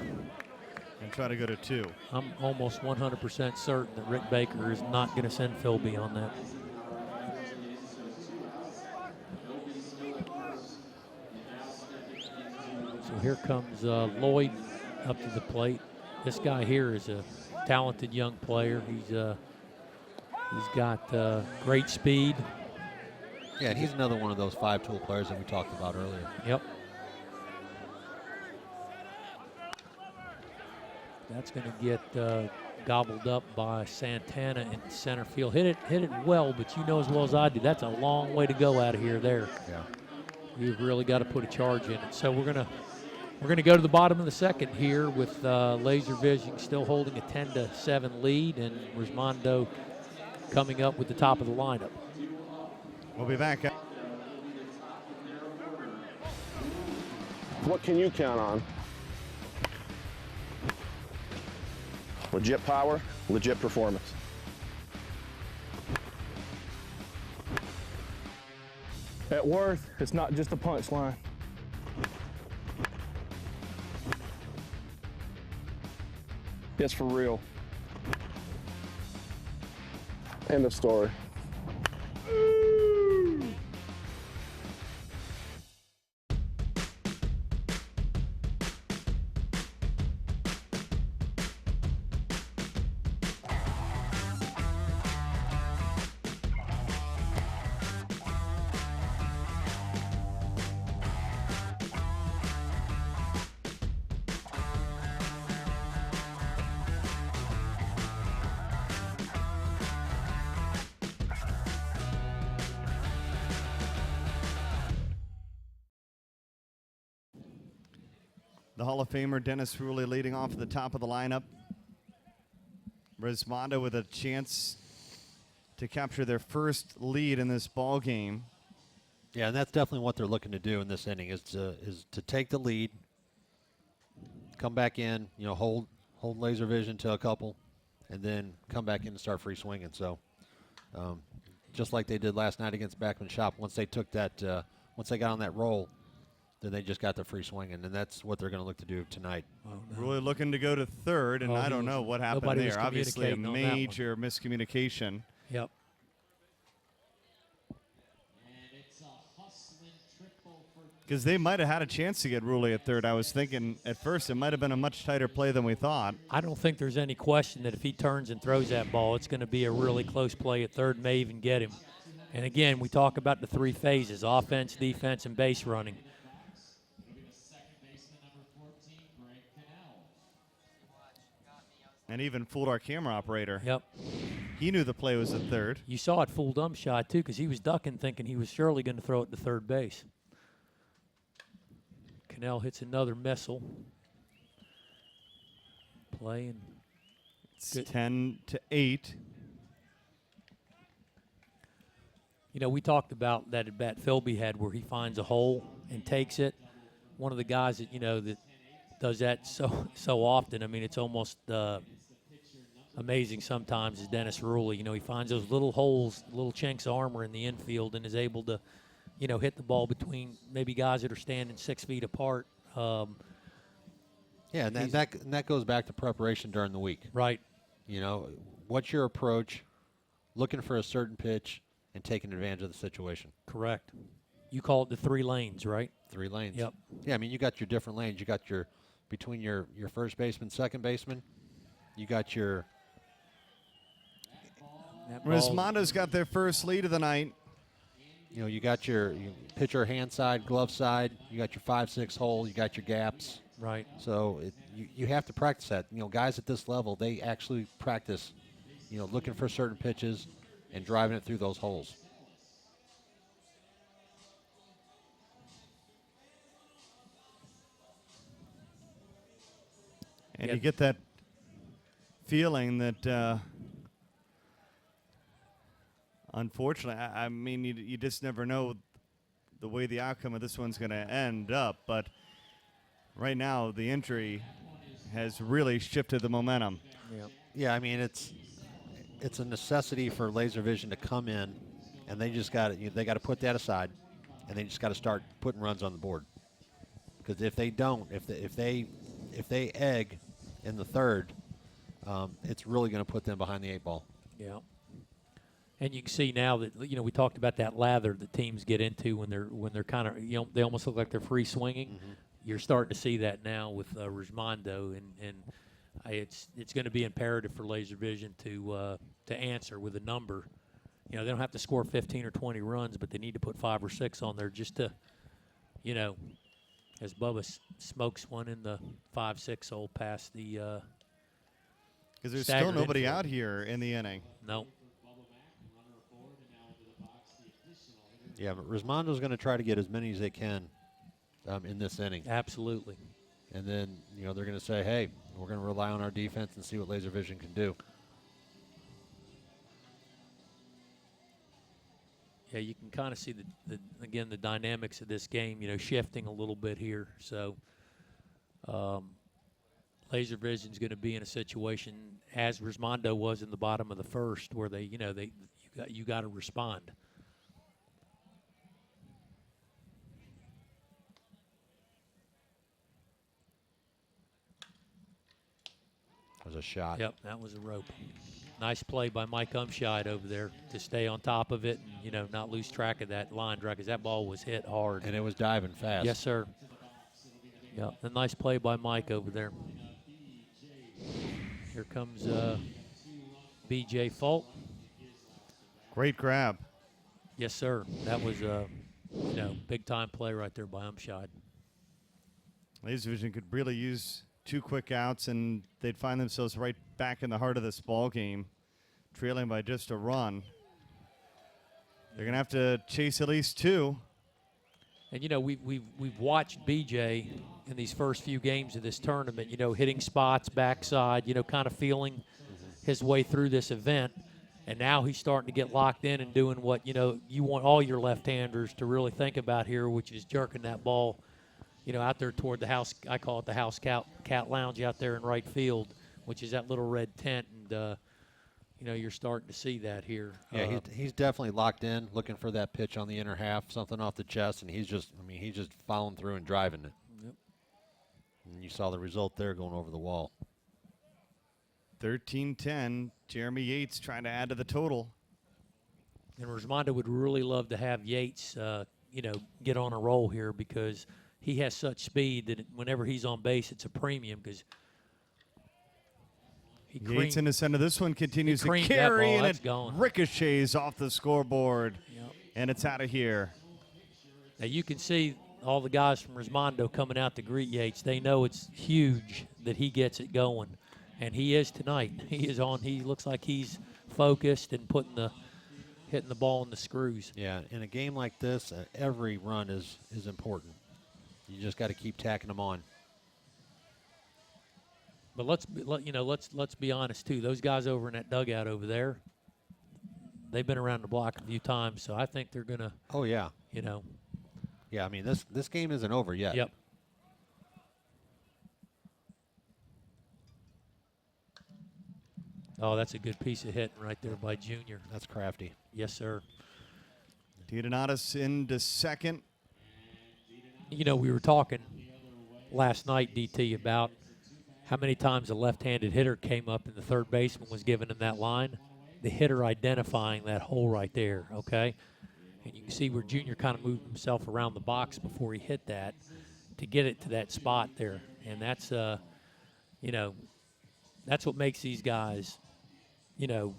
And try to go to 2. I'm almost 100% certain that Rick Baker is not going to send Philby on that. So here comes Lloyd up to the plate. This guy here is a talented young player. He's got great speed. Yeah, and he's another one of those 5-tool players that we talked about earlier. Yep. That's going to get gobbled up by Santana in center field. Hit it well, but you know as well as I do, that's a long way to go out of here there. Yeah. You've really got to put a charge in it. So we're gonna go to the bottom of the second here with Laservision still holding a 10-7 lead, and Resmondo coming up with the top of the lineup. We'll be back. What can you count on? Legit power, legit performance. At Worth, it's not just a punchline. It's for real. End of story. The Hall of Famer Dennis Ruley leading off at the top of the lineup. Resmondo with a chance to capture their first lead in this ball game. Yeah, and that's definitely what they're looking to do in this inning is to take the lead, come back in, hold laser vision to a couple, and then come back in and start free swinging. So just like they did last night against Backman Shop, once they took that, once they got on that roll, then they just got the free swinging, and that's what they're going to look to do tonight. Really looking to go to third, and I don't know what happened there. Obviously a major miscommunication. Yep. Because they might have had a chance to get Rulli at third. I was thinking at first it might have been a much tighter play than we thought. I don't think there's any question that if he turns and throws that ball, it's going to be a really close play at third, may even get him. And again, we talk about the three phases, offense, defense, and base running. And even fooled our camera operator. Yep. He knew the play was at third. You saw it fooled Umshot, too, because he was ducking, thinking he was surely going to throw it to third base. Cannell hits another missile. Playing. It's 10-8. We talked about that at bat Philby had where he finds a hole and takes it. One of the guys that, that does that so often. I mean, it's almost amazing sometimes is Dennis Rulli. He finds those little holes, little chinks of armor in the infield and is able to hit the ball between maybe guys that are standing 6 feet apart. Yeah, and that goes back to preparation during the week. Right. What's your approach, looking for a certain pitch, and taking advantage of the situation. Correct. You call it the 3 lanes, right? 3 lanes. Yep. Yeah, I mean, you got your different lanes. You got between your first baseman, second baseman, you got your... Resmondo's got their first lead of the night. You got your pitcher hand side, glove side. You got your 5-6 hole. You got your gaps. Right. So you have to practice that. Guys at this level, they actually practice, looking for certain pitches and driving it through those holes. And you get that feeling that, unfortunately, I mean, you just never know the way the outcome of this one's going to end up. But right now, the injury has really shifted the momentum. Yeah, I mean, it's a necessity for laser vision to come in, and they just got they got to put that aside, and they just got to start putting runs on the board. Because if they don't, if they egg in the third, it's really going to put them behind the 8 ball. Yeah. And you can see now that we talked about that lather that teams get into when they're kind of they almost look like they're free swinging. Mm-hmm. You're starting to see that now with Resmondo, and it's going to be imperative for laser vision to answer with a number. They don't have to score 15 or 20 runs, but they need to put 5 or 6 on there just to, as Bubba smokes one in the 5-6 hole past the. Because there's still nobody out here in the inning. No. Yeah, but Resmondo's going to try to get as many as they can in this inning. Absolutely. And then, they're going to say, hey, we're going to rely on our defense and see what laser vision can do. Yeah, you can kind of see the dynamics of this game, shifting a little bit here. So laser vision's going to be in a situation as Resmondo was in the bottom of the first where you got to respond. Was a shot. Yep, that was a rope. Nice play by Mike Umshide over there to stay on top of it and, not lose track of that line drive because that ball was hit hard. And it was diving fast. Yes, sir. Yeah, a nice play by Mike over there. Here comes B.J. Falk. Great grab. Yes, sir. That was a big-time play right there by Umshide. Laser vision could really use 2 quick outs, and they'd find themselves right back in the heart of this ball game, trailing by just a run. They're going to have to chase at least 2. And, we've watched BJ in these first few games of this tournament, hitting spots, backside, kind of feeling his way through this event. And now he's starting to get locked in and doing what, you want all your left-handers to really think about here, which is jerking that ball, out there toward the house. I call it the house cat lounge out there in right field, which is that little red tent. And, you're starting to see that here. Yeah, he's definitely locked in, looking for that pitch on the inner half, something off the chest, and he's just following through and driving it. Yep. And you saw the result there going over the wall. 13-10. Jeremy Yates trying to add to the total. And Resmondo would really love to have Yates, get on a roll here because he has such speed that whenever he's on base, it's a premium because Yates in the center. This one continues to that carry, ball. and That's it going. ricochets off the scoreboard, Yep. and it's out of here. Now you can see all the guys from Resmondo coming out to greet Yates. They know it's huge that he gets it going. And he is tonight. He is on. He looks like he's focused and hitting the ball in the screws. Yeah, in a game like this, every run is important. You just got to keep tacking them on. But let's be honest too. Those guys over in that dugout over there, they've been around the block a few times, so I think they're gonna. Oh yeah. Yeah, I mean this game isn't over yet. Yep. Oh, that's a good piece of hitting right there by Junior. That's crafty. Yes, sir. DiDonatis into second. We were talking last night, DT, about how many times a left-handed hitter came up and the third baseman was giving him that line. The hitter identifying that hole right there, okay? And you can see where Junior kind of moved himself around the box before he hit that to get it to that spot there. And that's, that's what makes these guys, so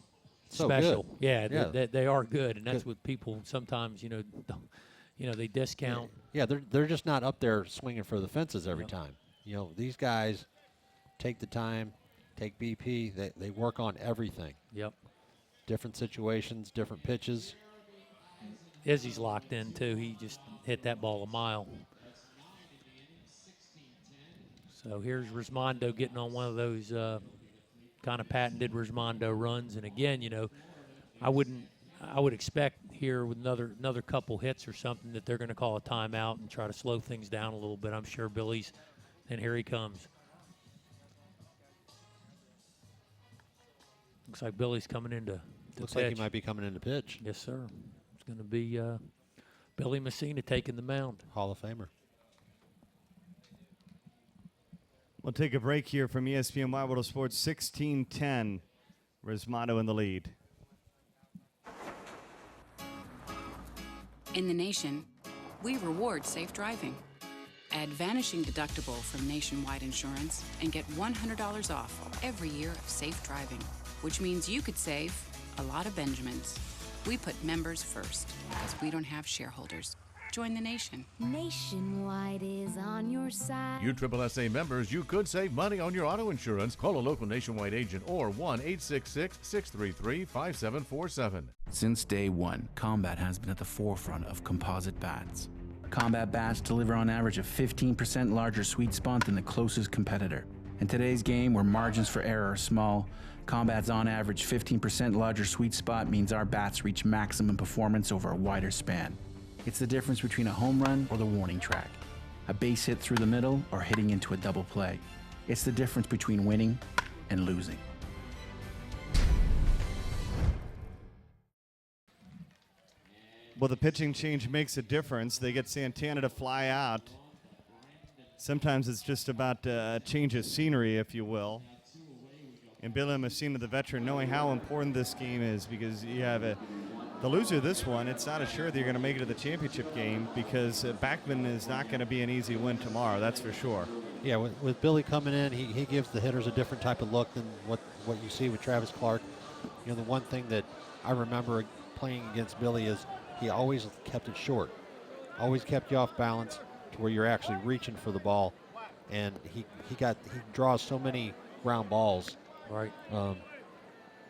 special. Good. Yeah. They are good, and that's what people sometimes, they discount. Yeah, they're just not up there swinging for the fences every time. These guys take the time, take BP. They work on everything. Yep. Different situations, different pitches. Izzy's locked in, too. He just hit that ball a mile. So here's Resmondo getting on one of those kind of patented Resmondo runs. And again, I would expect here with another couple hits or something that they're going to call a timeout and try to slow things down a little bit. I'm sure Billy's, and here he comes. Looks like Billy's coming into Looks pitch. like he might be coming in to pitch. Yes, sir. It's going to be Billy Messina taking the mound. Hall of Famer. We'll take a break here from ESPN Wide World of Sports. 16-10. Resmondo in the lead. In the nation, we reward safe driving. Add vanishing deductible from Nationwide Insurance and get $100 off every year of safe driving, which means you could save a lot of Benjamins. We put members first because we don't have shareholders. Join the nation. Nationwide is on your side. You SSSA members, you could save money on your auto insurance. Call a local Nationwide agent or 1-866-633-5747. Since day one, Combat has been at the forefront of composite bats. Combat bats deliver on average a 15% larger sweet spot than the closest competitor. In today's game, where margins for error are small, Combat's on average 15% larger sweet spot means our bats reach maximum performance over a wider span. It's the difference between a home run or the warning track, a base hit through the middle or hitting into a double play. It's the difference between winning and losing. Well, the pitching change makes a difference. They get Santana to fly out. Sometimes it's just about a change of scenery, if you will. And Billy Messina, the veteran, knowing how important this game is, because you have the loser of this one, it's not assured that you're going to make it to the championship game, because Backman is not going to be an easy win tomorrow, that's for sure. Yeah, with Billy coming in, he gives the hitters a different type of look than what you see with Travis Clark. The one thing that I remember playing against Billy is he always kept it short, always kept you off balance to where you're actually reaching for the ball, and he draws so many ground balls, right,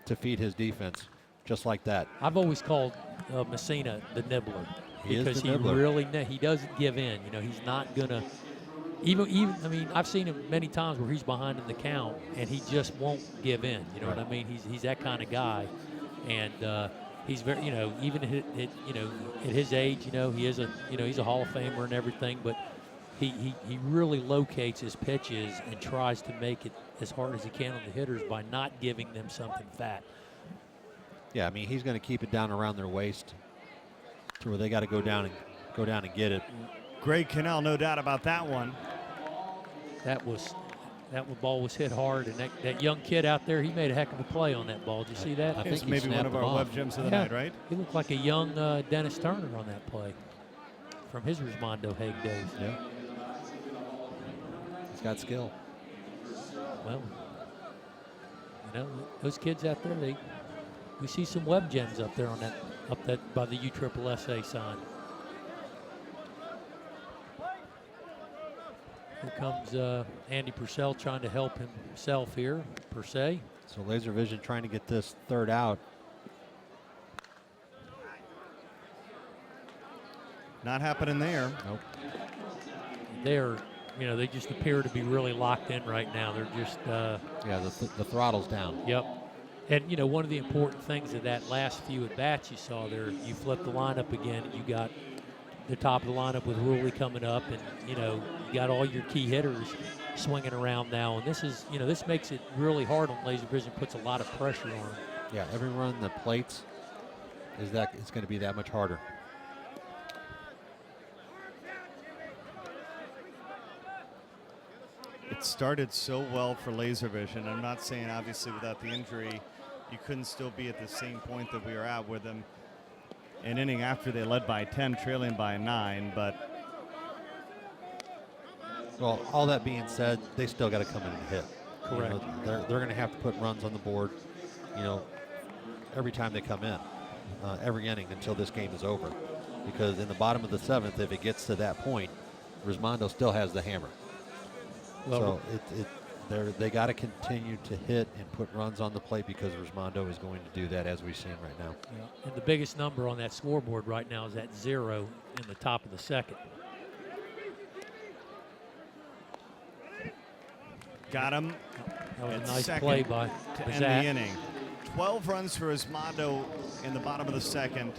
to feed his defense, just like that. I've always called Messina the nibbler, because he really he doesn't give in. He's not gonna even. I mean, I've seen him many times where he's behind in the count and he just won't give in. You know what I mean? He's that kind of guy, And he's very, even at his age, he is he's a Hall of Famer and everything, but he really locates his pitches and tries to make it as hard as he can on the hitters by not giving them something fat. Yeah, I mean, he's going to keep it down around their waist to where they got to go down and get it. Greg Cannell, no doubt about that one. That ball was hit hard, and that young kid out there, he made a heck of a play on that ball. Did you see that? I think it's maybe one of our web gems of the night, right? He looked like a young Dennis Turner on that play from his Resmondo Hague days. Yeah. He's got skill. Well, those kids out there, we see some web gems up there up that by the USSSA sign. Here comes Andy Purcell trying to help himself here, per se. So Laser Vision trying to get this third out. Not happening there. Nope. They just appear to be really locked in right now. They're just yeah, the throttle's down. Yep. And one of the important things of that last few at bats you saw there, you flip the lineup again. You got the top of the lineup with Ruley coming up, and you got all your key hitters swinging around now. And this makes it really hard on Laser Vision. Puts a lot of pressure on them. Yeah, every run the plates it's going to be that much harder. It started so well for Laser Vision. I'm not saying obviously without the injury you couldn't still be at the same point that we were at with them. An inning after they led by 10, trailing by 9, but well, all that being said, they still got to come in and hit. Correct. They're going to have to put runs on the board, every time they come in, every inning until this game is over. Because in the bottom of the 7th, if it gets to that point, Resmondo still has the hammer. Well, so they got to continue to hit and put runs on the plate because Resmondo is going to do that as we've seen right now. Yeah. And the biggest number on that scoreboard right now is at 0 in the top of the 2nd. got him. That was a at nice second play by to end the inning. 12 runs for Resmondo in the bottom of the 2nd,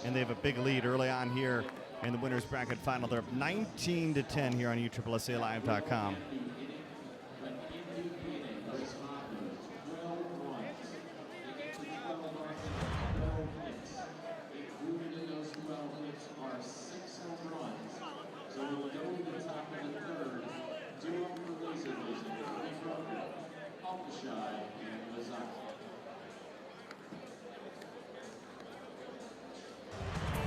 and they have a big lead early on here in the winner's bracket final. They're up 19-10 here on USSSALive.com.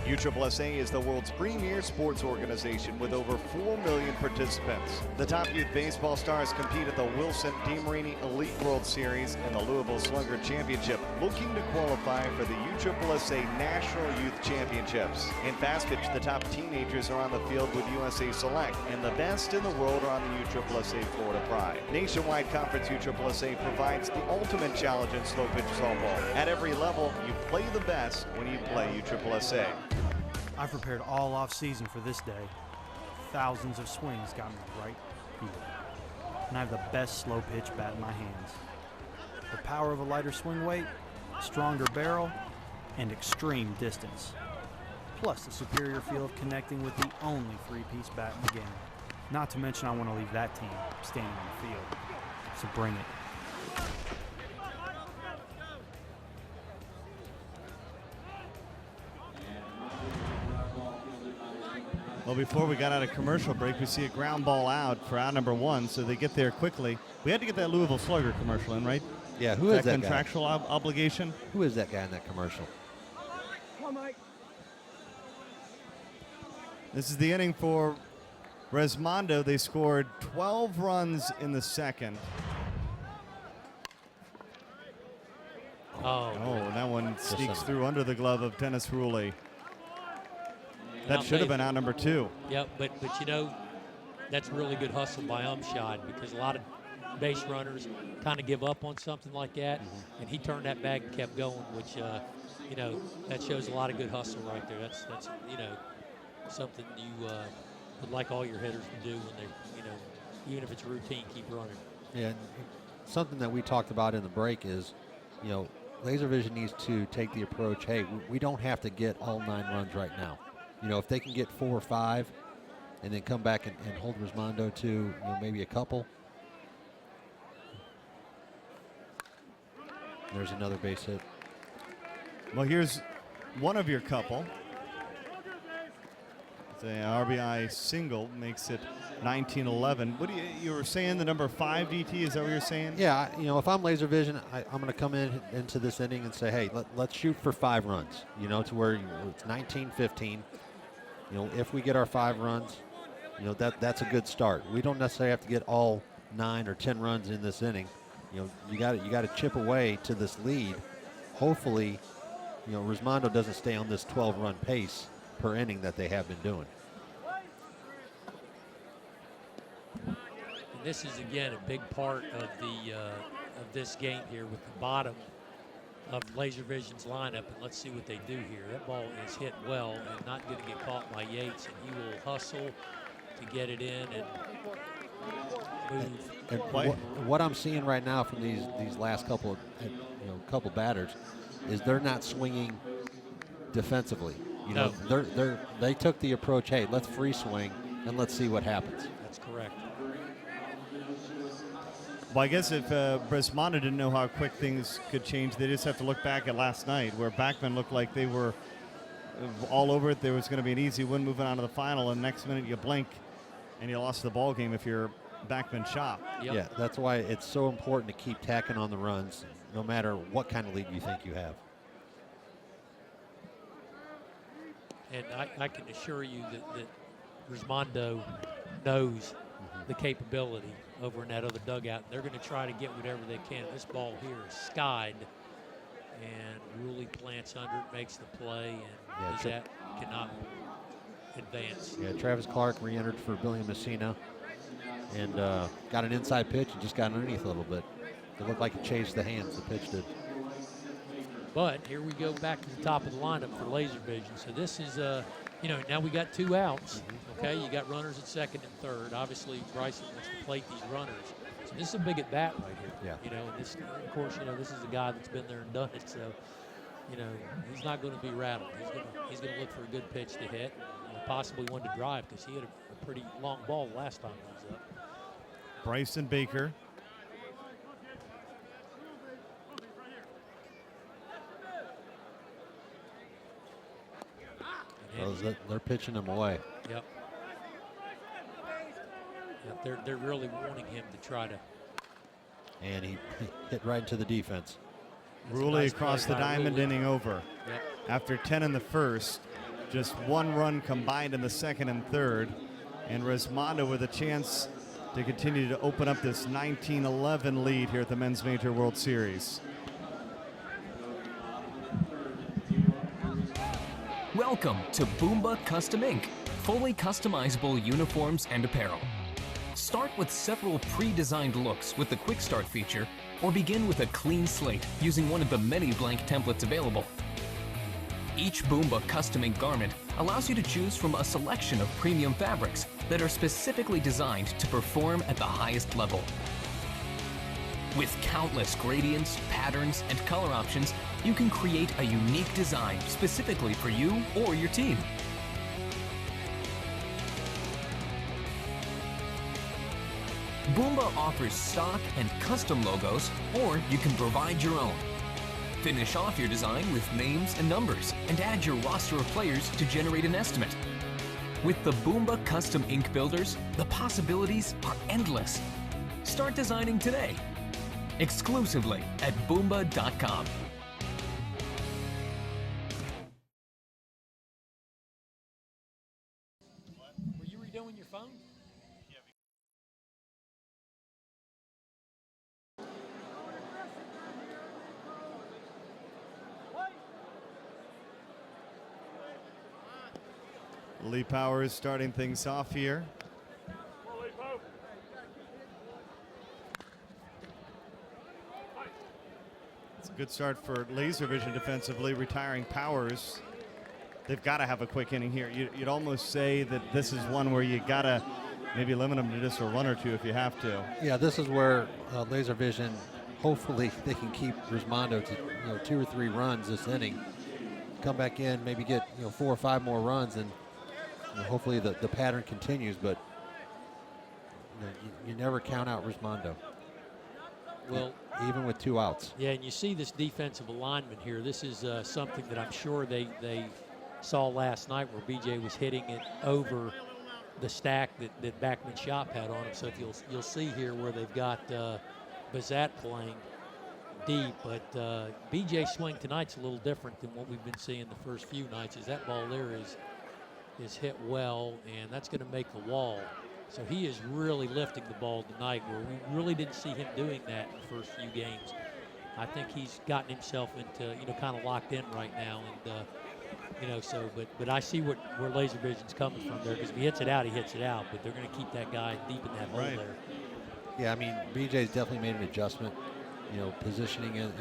USSSA is the world's premier sports organization with over 4 million participants. The top youth baseball stars compete at the Wilson DeMarini Elite World Series and the Louisville Slugger Championship, looking to qualify for the USSSA National Youth Championships. In fast pitch, the top teenagers are on the field with USA Select, and the best in the world are on the USSSA Florida Pride. Nationwide Conference USSSA provides the ultimate challenge in slow pitch softball. At every level, you play the best when you play USSSA. I've prepared all off season for this day. Thousands of swings got me right here. And I have the best slow pitch bat in my hands. The power of a lighter swing weight, stronger barrel, and extreme distance. Plus the superior feel of connecting with the only 3-piece bat in the game. Not to mention I want to leave that team standing on the field. So bring it. Well, before we got out of commercial break, we see a ground ball out for out number 1, so they get there quickly. We had to get that Louisville Slugger commercial in, right? Yeah, who is that contractual guy? Obligation? Who is that guy in that commercial? This is the inning for Resmondo. They scored 12 runs in the 2nd. Oh, that one sneaks through under the glove of Dennis Ruley. That should have been out number 2. Yep, but that's really good hustle by Umshad, because a lot of base runners kind of give up on something like that, and he turned that bag and kept going, which that shows a lot of good hustle right there. That's something you would like all your hitters to do when they even if it's routine, keep running. Yeah, something that we talked about in the break is, Laser Vision needs to take the approach, hey, we don't have to get all 9 runs right now. You know, if they can get 4 or 5 and then come back and hold Resmondo to, you know, maybe a couple. There's another base hit. Well, here's one of your couple. The RBI single makes it 19-11. What do you were saying the number 5 DT? Is that what you're saying? Yeah, you know, if I'm Laser Vision, I'm going to come into this inning and say, hey, let's shoot for 5 runs. You know, to where it's 19-15. You know, if we get our 5 runs, you know, that's a good start. We don't necessarily have to get all 9 or 10 runs in this inning. You know, you got to chip away to this lead. Hopefully, you know, Resmondo doesn't stay on this 12-run pace per inning that they have been doing. And this is again a big part of the of this game here with the bottom of Laser Vision's lineup, and let's see what they do here. That ball is hit well and not going to get caught by Yates, and he will hustle to get it in and move. And what I'm seeing right now from these last couple batters is they're not swinging defensively. You know, they took the approach, hey, let's free swing and let's see what happens. That's correct. Well, I guess if Resmondo didn't know how quick things could change, they just have to look back at last night where Backman looked like they were all over it. There was going to be an easy win moving on to the final, and next minute you blink and you lost the ball game if you're Backman shop. Yep. Yeah, that's why it's so important to keep tacking on the runs no matter what kind of lead you think you have. And I can assure you that Resmondo knows the capability over in that other dugout. They're going to try to get whatever they can. This ball here is skied, and Rulli plants under it, makes the play, and that cannot advance. Yeah, Travis Clark re-entered for Billy Messina and got an inside pitch and just got underneath a little bit. It looked like it chased the hands, the pitch did. But here we go back to the top of the lineup for Laser Vision. So this is, you know, now we got 2 outs. Okay, you got runners at second and third. Obviously, Bryson wants to plate these runners. So this is a big at bat right here. Yeah. You know, and this, of course, you know, this is a guy that's been there and done it. So, you know, he's not going to be rattled. He's going to look for a good pitch to hit, and possibly one to drive because he had a pretty long ball last time he was up. Bryson Baker. They're pitching him away. Yep. They're really wanting him to try to. And he hit right into the defense. Rulli nice across the play by diamond, Rulli. inning over. Yep. After 10 in the first, just 1 run combined in the second and third, and Resmondo with a chance to continue to open up this 19-11 lead here at the Men's Major World Series. Welcome to Boomba Custom Inc., fully customizable uniforms and apparel. Start with several pre-designed looks with the Quick Start feature, or begin with a clean slate using one of the many blank templates available. Each Boomba Custom Inc. garment allows you to choose from a selection of premium fabrics that are specifically designed to perform at the highest level. With countless gradients, patterns, and color options, you can create a unique design specifically for you or your team. Boomba offers stock and custom logos, or you can provide your own. Finish off your design with names and numbers, and add your roster of players to generate an estimate. With the Boomba Custom Ink Builders, the possibilities are endless. Start designing today, exclusively at Boomba.com. Were you redoing your phone? Lee Powers starting things off here. It's a good start for Laser Vision defensively, retiring Powers. They've got to have a quick inning here. You'd almost say that this is one where you got to maybe limit them to just a run or two if you have to. Yeah, this is where Laser Vision hopefully they can keep Resmondo to 2 or 3 runs this inning. Come back in, maybe get 4 or 5 more runs, and hopefully the pattern continues. But you never count out Resmondo. Well, even with 2 outs. Yeah, and you see this defensive alignment here. This is something that I'm sure they saw last night, where BJ was hitting it over the stack that Backman Shop had on him. So if you'll see here where they've got Bazat playing deep, but BJ's swing tonight's a little different than what we've been seeing the first few nights. Is that ball there is hit well, and that's going to make the wall. So he is really lifting the ball tonight, where we really didn't see him doing that in the first few games. I think he's gotten himself into, kind of locked in right now, and but I see where laservision's coming from there, because if he hits it out, he hits it out. But they're going to keep that guy deep in that hole there. Yeah, I mean, BJ's definitely made an adjustment, positioning in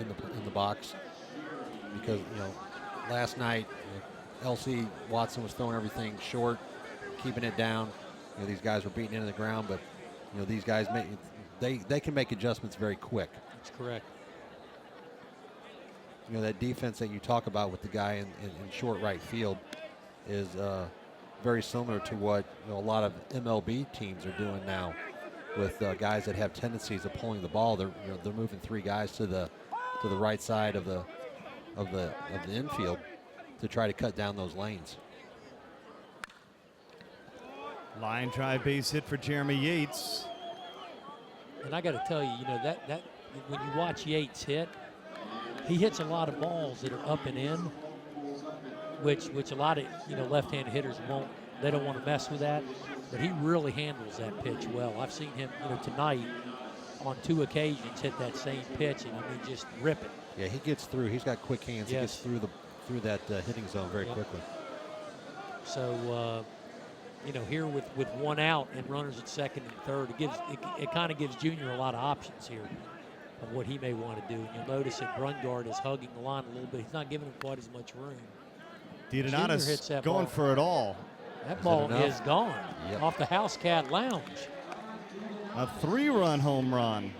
the box, because last night LC Watson was throwing everything short, keeping it down. These guys were beating into the ground, but these guys they can make adjustments very quick. That's correct. That defense that you talk about with the guy in short right field is very similar to what a lot of MLB teams are doing now, with guys that have tendencies of pulling the ball. They're moving 3 guys to the right side of the infield to try to cut down those lanes. Line drive base hit for Jeremy Yates. And I got to tell you, that when you watch Yates hit, he hits a lot of balls that are up and in, which a lot of left-handed hitters won't. They don't want to mess with that, but he really handles that pitch well. I've seen him, tonight on 2 occasions hit that same pitch, and just rip it. Yeah, he gets through. He's got quick hands. Yes. He gets through that hitting zone very quickly. So. Here with 1 out and runners at second and third, it kind of gives Junior a lot of options here of what he may want to do. And you'll notice that Brungard is hugging the line a little bit. He's not giving him quite as much room. DiDonato's going for it all. That ball is gone off the House Cat Lounge. A 3-run home run.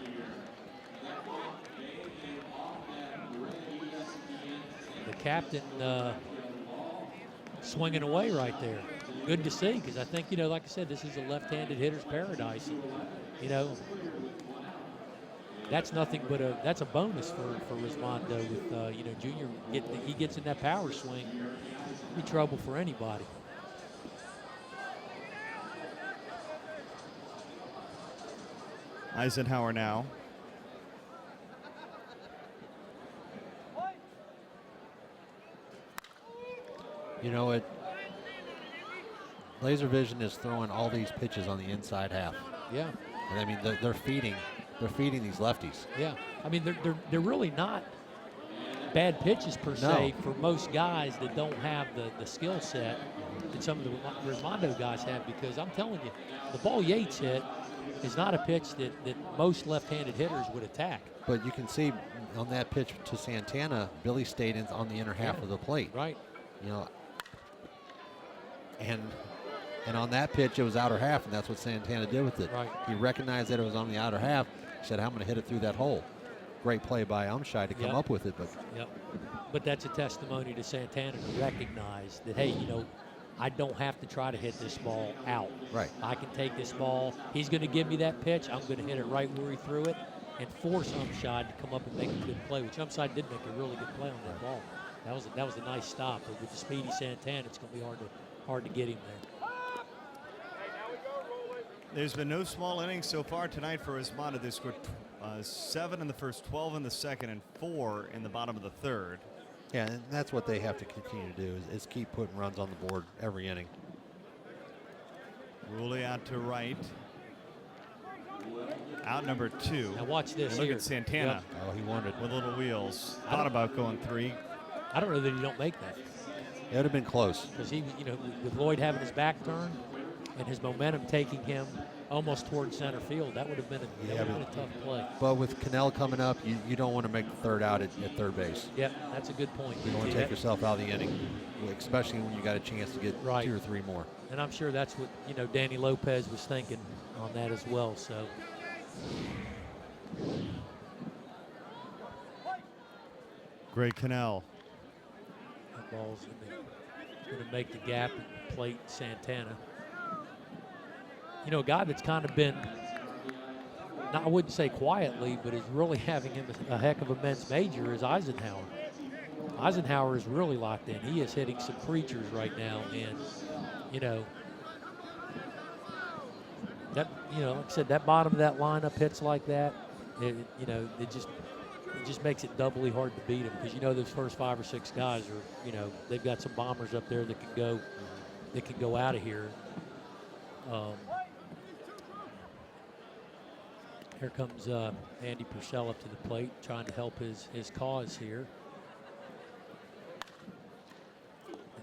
The captain swinging away right there. Good to see, because I think, like I said, this is a left-handed hitter's paradise. That's nothing but that's a bonus for Resmondo with, Junior. He gets in that power swing. It'd be trouble for anybody. Eisenhower now. Laservision is throwing all these pitches on the inside half. Yeah. And I mean, they're feeding these lefties. Yeah. I mean, they're really not bad pitches per se for most guys that don't have the skill set that some of the Resmondo guys have, because I'm telling you, the ball Yates hit is not a pitch that most left-handed hitters would attack. But you can see on that pitch to Santana, Billy stayed on the inner half of the plate. Right. And on that pitch, it was outer half, and that's what Santana did with it. Right. He recognized that it was on the outer half. He said, I'm going to hit it through that hole. Great play by Umshai to come up with it. But that's a testimony to Santana to recognize that, hey, I don't have to try to hit this ball out. Right. I can take this ball. He's going to give me that pitch. I'm going to hit it right where he threw it and force Umshai to come up and make a good play, which Umshai did make a really good play on that ball. That was a nice stop. But with the speedy Santana, it's going to be hard to get him there. There's been no small innings so far tonight for Resmondo. They scored 7 in the first, 12 in the second, and 4 in the bottom of the third. Yeah, and that's what they have to continue to do is keep putting runs on the board every inning. Ruley out to right. Out number 2. Now watch this. And look here. at Santana. Yep. Oh, he wanted with little wheels. Thought about going 3. I don't know that he don't make that. It would have been close. Because he, with Lloyd having his back turned and his momentum taking him almost toward center field, that would have been a tough play. But with Cannell coming up, you don't want to make the third out at third base. Yep, that's a good point. You don't want to take yourself out of the inning, especially when you got a chance to get 2 or 3 more. And I'm sure that's what Danny Lopez was thinking on that as well. So Greg Cannell. That ball's going to make the gap and plate Santana. You know, a guy that's kind of been, I wouldn't say quietly, but is really having him a heck of a men's major is Eisenhower. Eisenhower is really locked in. He is hitting some creatures right now, and that like I said, that bottom of that lineup hits like that, it just makes it doubly hard to beat him, because those first 5 or 6 guys are they've got some bombers up there that can go out of here. Here comes Andy Purcell up to the plate, trying to help his cause here.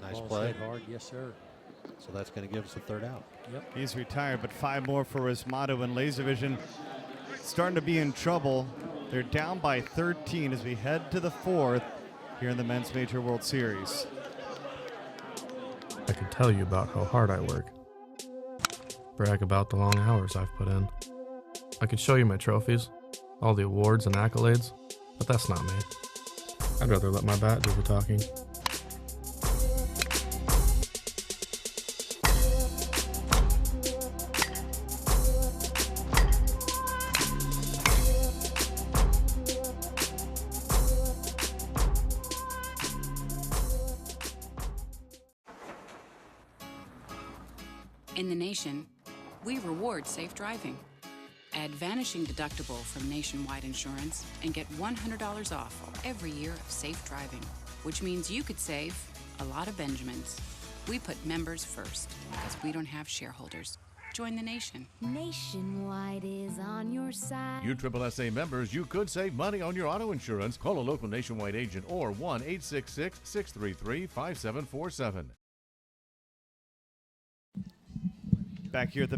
Nice play. Hit hard, yes sir. So that's going to give us a third out. Yep. He's retired, but 5 more for Resmondo, and laservision starting to be in trouble. They're down by 13 as we head to the 4th here in the Men's Major World Series. I can tell you about how hard I work. Brag about the long hours I've put in. I could show you my trophies, all the awards and accolades, but that's not me. I'd rather let my bat do the talking. In the nation, we reward safe driving. Add vanishing deductible from Nationwide Insurance and get $100 off every year of safe driving, which means you could save a lot of Benjamins. We put members first because we don't have shareholders. Join the nation. Nationwide is on your side. You SSSA members, you could save money on your auto insurance. Call a local Nationwide agent or 1-866-633-5747. Back here at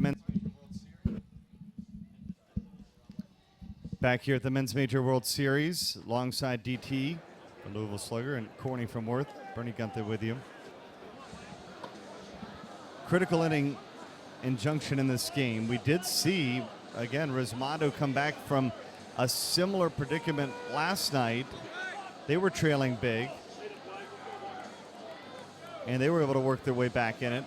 the Men's Major World Series, alongside DT, the Louisville Slugger, and Corny from Worth. Bernie Gunther with you. Critical inning injunction in this game. We did see, again, Resmondo come back from a similar predicament last night. They were trailing big, and they were able to work their way back in it.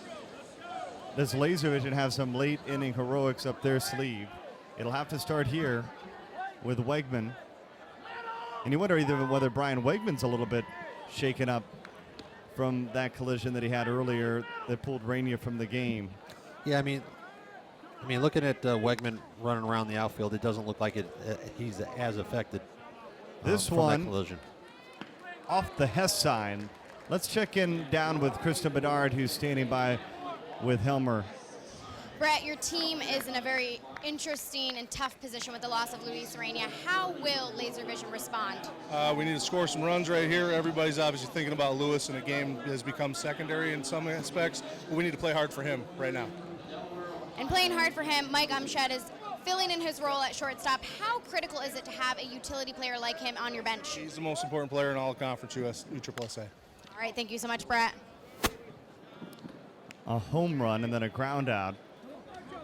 Does laservision have some late inning heroics up their sleeve? It'll have to start here with Wegman. And you wonder either whether Brian Wegman's a little bit shaken up from that collision that he had earlier that pulled Rainia from the game. Yeah, I mean, looking at Wegman running around the outfield, it doesn't look like he's as affected This from one, that collision. Off the Hess sign. Let's check in down with Krista Bedard, who's standing by with Helmer. Brett, your team is in a very interesting and tough position with the loss of Luis Rainia. How will laservision respond? We need to score some runs right here. Everybody's obviously thinking about Luis, and the game has become secondary in some aspects. But we need to play hard for him right now. And playing hard for him, Mike Umshed is filling in his role at shortstop. How critical is it to have a utility player like him on your bench? He's the most important player in all of Conference USSSA. All right, thank you so much, Brett. A home run and then a ground out.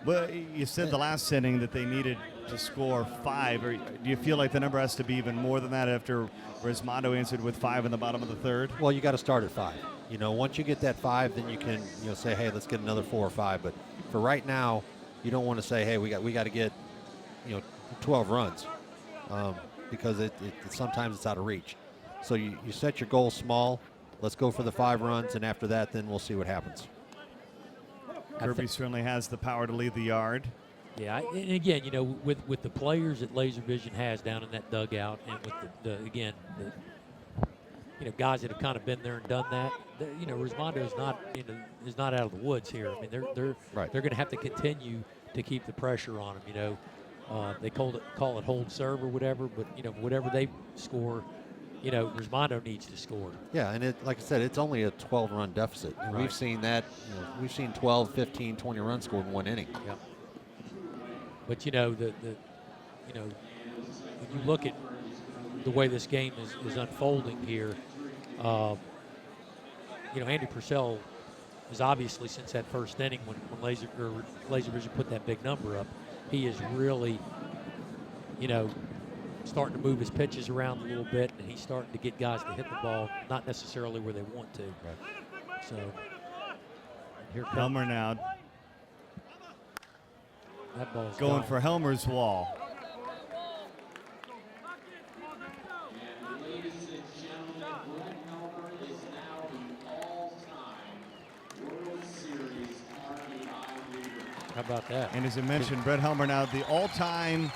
Well, you said the last inning that they needed to score 5. Or do you feel like the number has to be even more than that after Resmondo answered with 5 in the bottom of the 3rd? Well, you got to start at 5. Once you get that 5, then you can say, hey, let's get another 4 or 5. But for right now, you don't want to say, hey, we got to get 12 runs because sometimes it's out of reach. So you set your goal small. Let's go for the 5 runs, and after that, then we'll see what happens. Kirby certainly has the power to lead the yard. Yeah, and again, with the players that laservision has down in that dugout, and with the guys that have kind of been there and done that, Resmondo is not out of the woods here. I mean, they're going to have to continue to keep the pressure on them. They call it hold serve or whatever, but whatever they score, Resmondo needs to score. Yeah, and like I said, it's only a 12-run deficit. And Right. we've seen that. We've seen 12, 15, 20 runs scored in one inning. Yep. But when you look at the way this game is unfolding here, Andy Purcell is obviously, since that first inning when laservision put that big number up, he is really, starting to move his pitches around a little bit, and he's starting to get guys to hit the ball, not necessarily where they want to. Right. So here comes Helmer now. That ball's going gone. for Helmer's wall. How about that? And as I mentioned, Brett Helmer now the all-time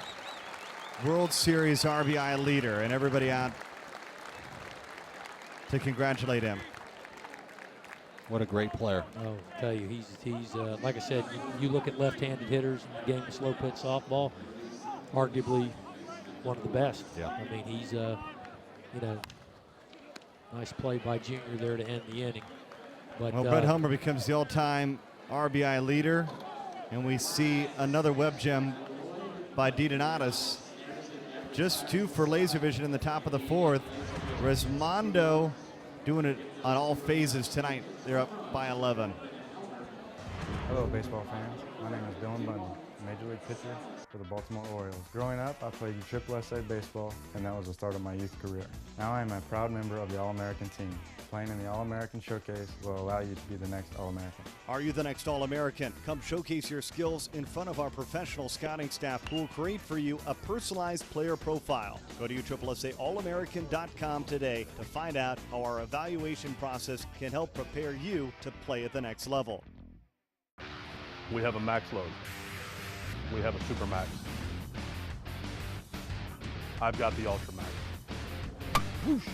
World Series RBI leader, and everybody out to congratulate him. What a great player. Oh, I tell you, he's like I said, you look at left-handed hitters in the game of slow pitch softball, arguably one of the best. Yeah. I mean, he's, nice play by Junior there to end the inning. But Well, Brett Helmer becomes the all-time RBI leader, and we see another web gem by DiDonatis. Just 2 for laservision in the top of the 4th. Resmondo doing it on all phases tonight. They're up by 11. Hello, baseball fans. My name is Dylan Bundy, Major League pitcher for the Baltimore Orioles. Growing up, I played Triple-SA baseball, and that was the start of my youth career. Now I am a proud member of the All-American team. Playing in the All-American Showcase will allow you to be the next All-American. Are you the next All-American? Come showcase your skills in front of our professional scouting staff who will create for you a personalized player profile. Go to USSSAallamerican.com today to find out how our evaluation process can help prepare you to play at the next level. We have a max load. We have a super max. I've got the ultra max. Whoosh.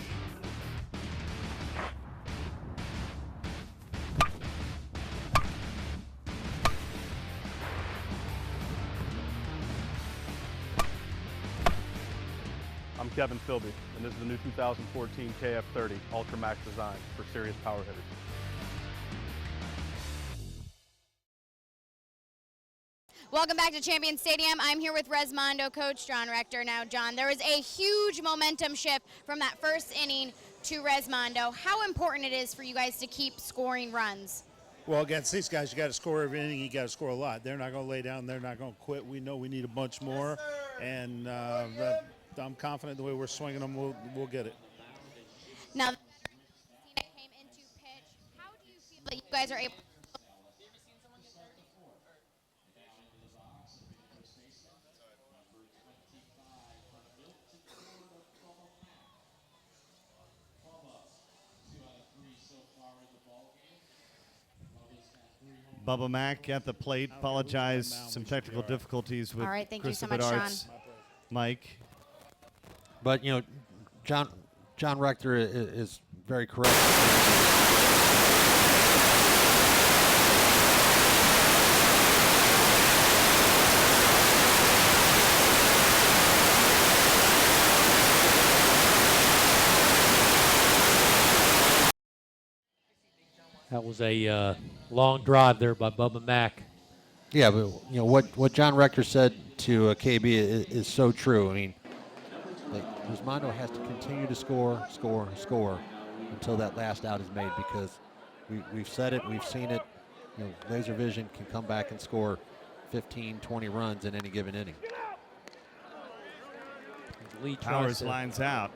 I'm Kevin Philby, and this is the new 2014 KF30 Ultra Max design for serious power hitters. Welcome back to Champion Stadium. I'm here with Resmondo coach John Rector. Now, John, there was a huge momentum shift from that first inning to Resmondo. How important it is for you guys to keep scoring runs? Well, against these guys, you got to score every inning. You got to score a lot. They're not going to lay down. They're not going to quit. We know we need a bunch more, and I'm confident the way we're swinging them, we'll get it. Now, came into pitch. How do you feel that you guys are able? Bubba Mack at the plate. Apologize, some technical difficulties with All right, thank you so Chris much, Bedard's Mike. But, you know, John Rector is very correct. That was a long drive there by Bubba Mack. Yeah, but you know what John Rector said to KB is so true. I mean, Resmondo has to continue to score until that last out is made, because we've said it, we've seen it. You know, laser vision can come back and score 15, 20 runs in any given inning. Lee Powers lines out.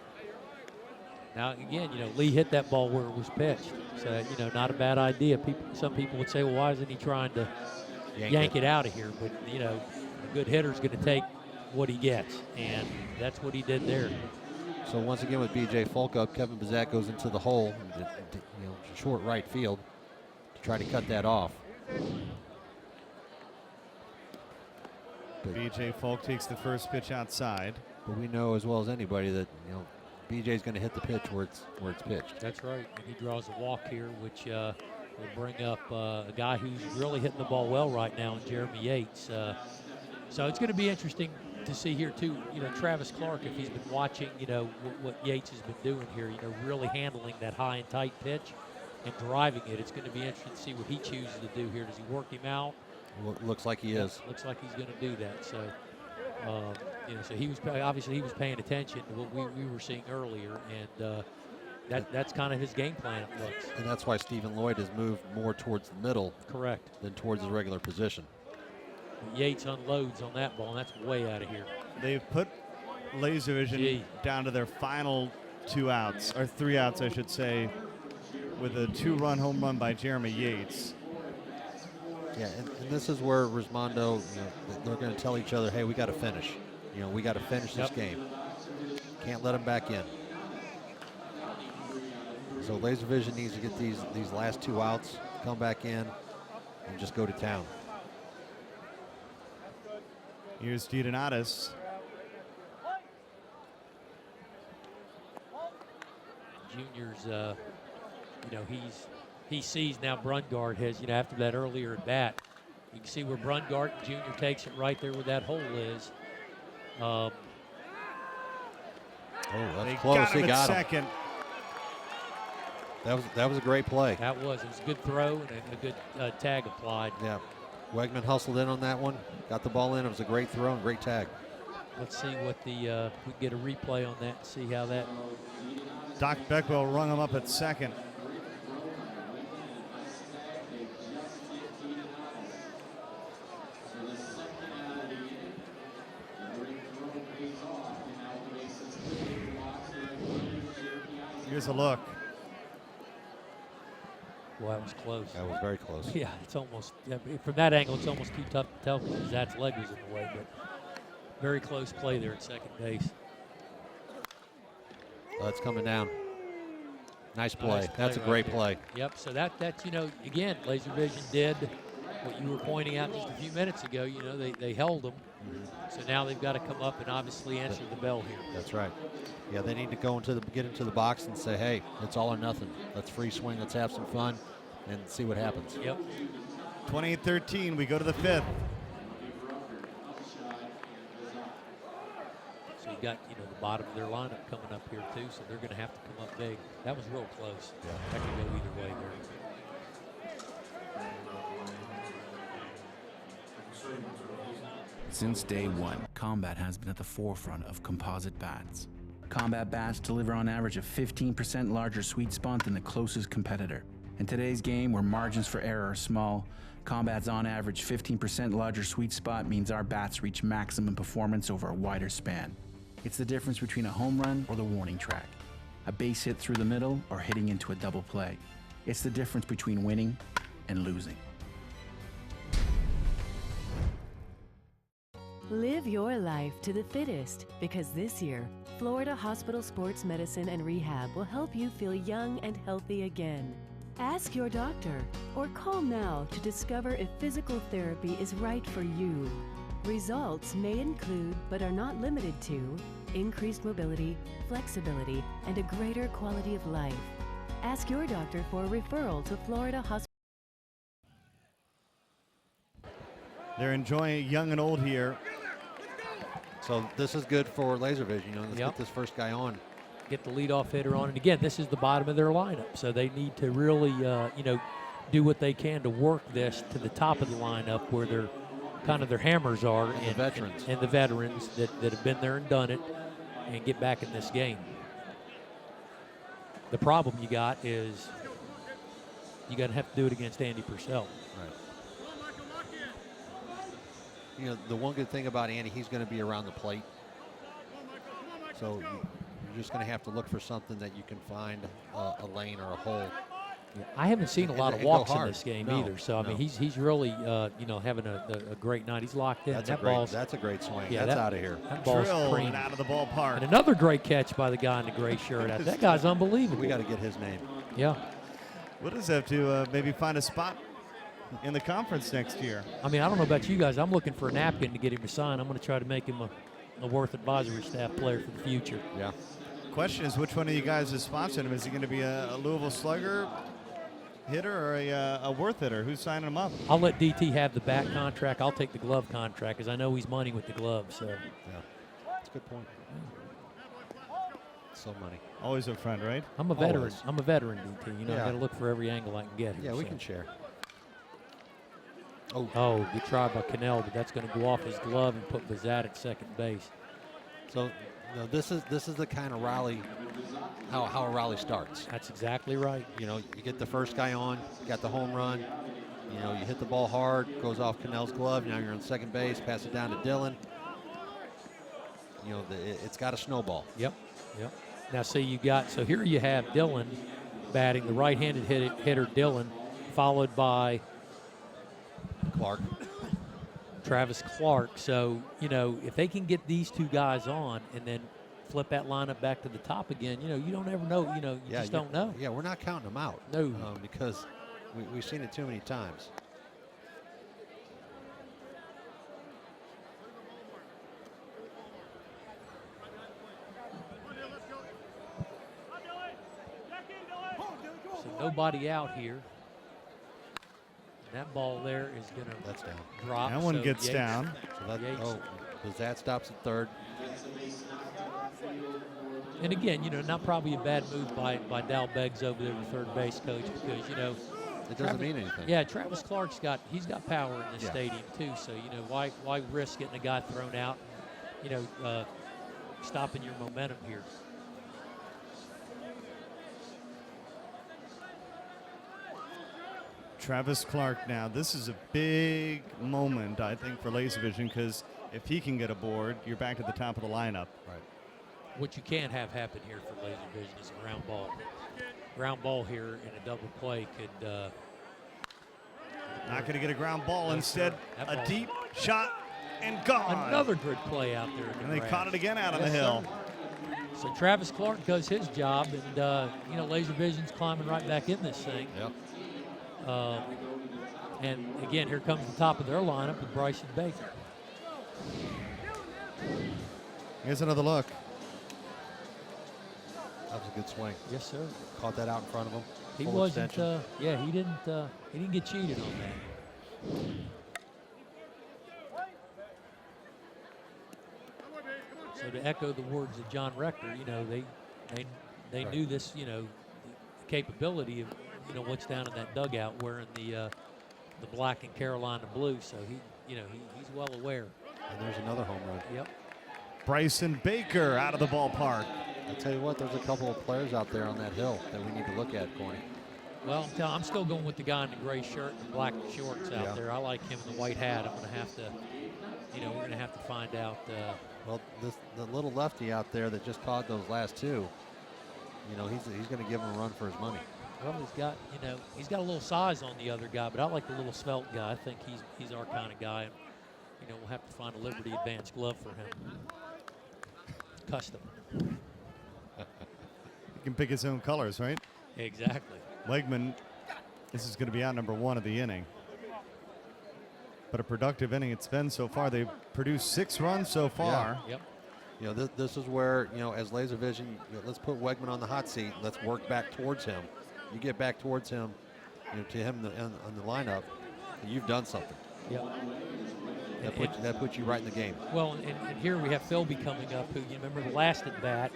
Now, again, you know, Lee hit that ball where it was pitched. So, you know, not a bad idea. Some people would say, well, why isn't he trying to yank it out of here? But, you know, a good hitter's going to take what he gets, and that's what he did there. So once again with B.J. Folk up, Kevin Bazak goes into the hole, short right field to try to cut that off. B.J. Folk takes the first pitch outside. But we know as well as anybody that, you know, BJ's going to hit the pitch where it's pitched. That's right. And he draws a walk here, which will bring up a guy who's really hitting the ball well right now, in Jeremy Yates. So it's going to be interesting to see here too. You know, Travis Clark, if he's been watching, you know, what Yates has been doing here. You know, really handling that high and tight pitch and driving it. It's going to be interesting to see what he chooses to do here. Does he work him out? Looks like he is. Looks like he's going to do that. So. You know, so he was obviously he was paying attention to what we were seeing earlier, and that's kind of his game plan, it looks. And that's why Stephen Lloyd has moved more towards the middle, correct, than towards his regular position. Yates unloads on that ball, and that's way out of here. They've put Laservision down to their final 2 outs, or 3 outs, I should say, with a 2-run home run by Jeremy Yates. Yeah, and this is where Resmondo, they're going to tell each other, hey, we got to finish. We got to finish this game. Can't let them back in. So Laservision needs to get these last 2 outs, come back in, and just go to town. Here's DeDonatis. Junior's, he sees now Brungard has, after that earlier at bat, you can see where Brungard Junior takes it right there where that hole is. Oh, that's They close. got him He got at him. second. That was a great play. It was a good throw and a good tag applied. Yeah, Wegman hustled in on that one, got the ball in. It was a great throw and great tag. Let's see what we get a replay on that and see how that. Doc Beckwell rung him up at second. Here's a look. Well, that was close. That was very close. Yeah, it's almost, from that angle, it's almost too tough to tell because Zach's leg was in the way, but very close play there at second base. Oh, that's coming down. Nice play. Nice That's a right great there. play. Yep, so that's, again, Laservision did what you were pointing out just a few minutes ago. They held them. So now they've got to come up and obviously answer the bell here. That's right. Yeah, they need to get into the box and say, hey, it's all or nothing. Let's free swing. Let's have some fun and see what happens. Yep. 28-13, we go to the 5th. So you got, the bottom of their lineup coming up here too, so they're going to have to come up big. That was real close. Yeah. That could go either way there. Since day one, Combat has been at the forefront of composite bats. Combat bats deliver on average a 15% larger sweet spot than the closest competitor. In today's game, where margins for error are small, Combat's on average 15% larger sweet spot means our bats reach maximum performance over a wider span. It's the difference between a home run or the warning track, a base hit through the middle or hitting into a double play. It's the difference between winning and losing. Live your life to the fittest, because this year, Florida Hospital Sports Medicine and Rehab will help you feel young and healthy again. Ask your doctor or call now to discover if physical therapy is right for you. Results may include, but are not limited to, increased mobility, flexibility, and a greater quality of life. Ask your doctor for a referral to Florida Hospital. They're enjoying young and old here. So this is good for Laservision. Let's get this first guy on. Get the leadoff hitter on. And again, this is the bottom of their lineup. So they need to really, do what they can to work this to the top of the lineup where their hammers are. And the veterans. And the veterans that have been there and done it and get back in this game. The problem you got is you got to have to do it against Andy Purcell. Right. The one good thing about Andy, he's going to be around the plate. So you're just going to have to look for something that you can find a lane or a hole. Yeah, I haven't seen a lot of walks in this game either. So I mean, he's really having a great night. He's locked in. That's a great swing. Yeah, that's out of here. That ball's Drilled cream. out of the ballpark. And another great catch by the guy in the gray shirt. That guy's unbelievable. We got to get his name. Yeah. We'll just have to maybe find a spot in the conference next year. I mean, I don't know about you guys. I'm looking for a napkin to get him to sign. I'm going to try to make him a Worth Advisory staff player for the future. Yeah. Question is, which one of you guys is sponsoring him? Is he going to be a Louisville Slugger hitter or a Worth hitter? Who's signing him up? I'll let DT have the bat contract. I'll take the glove contract because I know he's money with the glove. So. Yeah, that's a good point. So money. Always a friend, right? I'm a veteran. Always. I'm a veteran, DT. I got to look for every angle I can get here. Yeah, we can share. Oh, good try by Cannell, but that's going to go off his glove and put Bazat at second base. So this is the kind of rally, how a rally starts. That's exactly right. You get the first guy on, you got the home run, you hit the ball hard, goes off Cannell's glove, now you're on second base, pass it down to Dylan. it's got a snowball. Yep. Now, see, so here you have Dylan batting, the right-handed hitter Dylan, followed by Travis Clark. So, if they can get these two guys on and then flip that lineup back to the top again, you don't ever know. You just don't know. Yeah, we're not counting them out. No. Because we've seen it too many times. So nobody out here. That ball there is going That's down. to drop. That one so gets Yates- down. So that stops at third. And again, not probably a bad move by Dal Beggs over there, the third base coach, because it doesn't mean anything. Yeah, Travis Clark's got power in this Yeah. stadium too. So why risk getting a guy thrown out? Stopping your momentum here. Travis Clark now. This is a big moment, I think, for laservision, because if he can get aboard, you're back at the top of the lineup. Right. What you can't have happen here for laser vision is a ground ball. Ground ball here in a double play could. Not going to get a ground ball. No, Instead, sir. a That deep shot and gone. Another good play out there. And they caught it again out on the hill. So Travis Clark does his job, and laser vision's climbing right back in this thing. Yep. And again, here comes the top of their lineup with Bryson Baker. Here's another look. That was a good swing. Yes, sir. Caught that out in front of him. He Full wasn't. extension. He didn't get cheated on that. So to echo the words of John Rector, they knew this, the capability of what's down in that dugout wearing the black and Carolina blue. So he's well aware. And there's another home run. Yep. Bryson Baker out of the ballpark. I'll tell you what, there's a couple of players out there on that hill that we need to look at, Corny. Well, I'm still going with the guy in the gray shirt and black shorts out there. I like him in the white hat. I'm going to have to, we're going to have to find out. Well, the little lefty out there that just caught those last two, he's going to give him a run for his money. Well, he's got a little size on the other guy, but I like the little svelte guy. I think he's our kind of guy. And, we'll have to find a Liberty Advanced glove for him. Custom. He can pick his own colors, right? Exactly. Wegman, this is going to be out number one of the inning. But a productive inning it's been so far. They've produced 6 runs so far. Yeah. Yep. This is where, as laser vision, let's put Wegman on the hot seat. Let's work back towards him. You get back towards him, to him on the lineup, and you've done something. Yep. That puts you right in the game. Well, and here we have Philby coming up, who you remember the last at bat.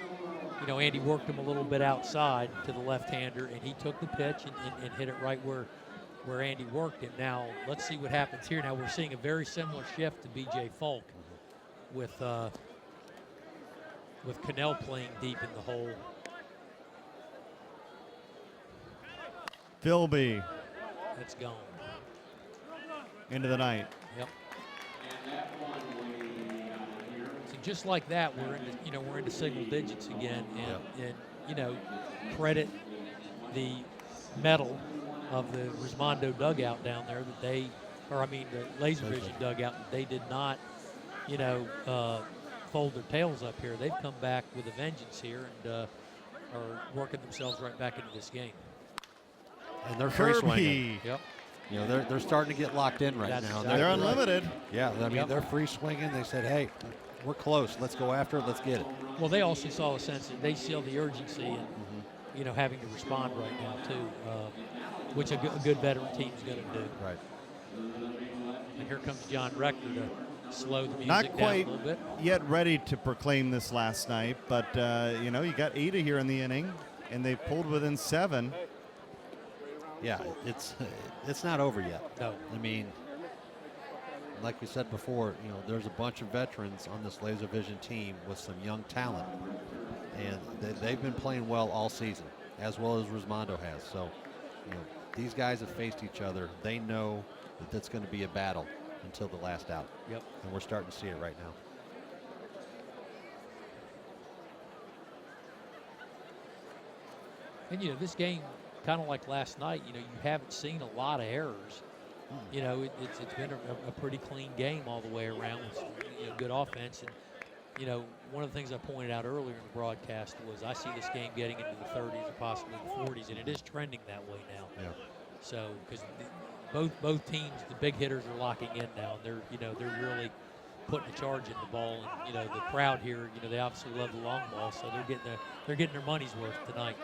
Andy worked him a little bit outside to the left-hander, and he took the pitch and hit it right where Andy worked it. Now, let's see what happens here. Now, we're seeing a very similar shift to B.J. Falk with Cannell playing deep in the hole. Philby. It's gone. Into the night. Yep. So just like that, we're into single digits again, and credit the mettle of the Resmondo dugout down there that the laser vision dugout. They did not, fold their tails up here. They've come back with a vengeance here and are working themselves right back into this game. And they're free swinging. Yep. They're starting to get locked in right now. Exactly they're unlimited. Yeah, they're free swinging. They said, hey, we're close. Let's go after it. Let's get it. Well, they also saw a sense that they feel the urgency and, having to respond right now, too, which a good veteran team's going to do. Right. And here comes John Rector to slow the music Not down quite a little bit. yet ready to proclaim this last night, but, you got Ada here in the inning, and they pulled within 7. Yeah, it's not over yet. No. I mean, like we said before, there's a bunch of veterans on this laser vision team with some young talent, and they've been playing well all season, as well as Resmondo has. So, these guys have faced each other. They know that that's going to be a battle until the last out. Yep. And we're starting to see it right now. And, you know, this game, kind of like last night, you know, you haven't seen a lot of errors. You know, it's been a pretty clean game all the way around with some, you know, good offense. And, you know, one of the things I pointed out earlier in the broadcast was I see this game getting into the 30s or possibly the 40s, and it is trending that way now. Yeah. So, because both teams, the big hitters are locking in now. They're really putting a charge in the ball, and, you know, the crowd here, you know, they obviously love the long ball, so they're getting their money's worth tonight.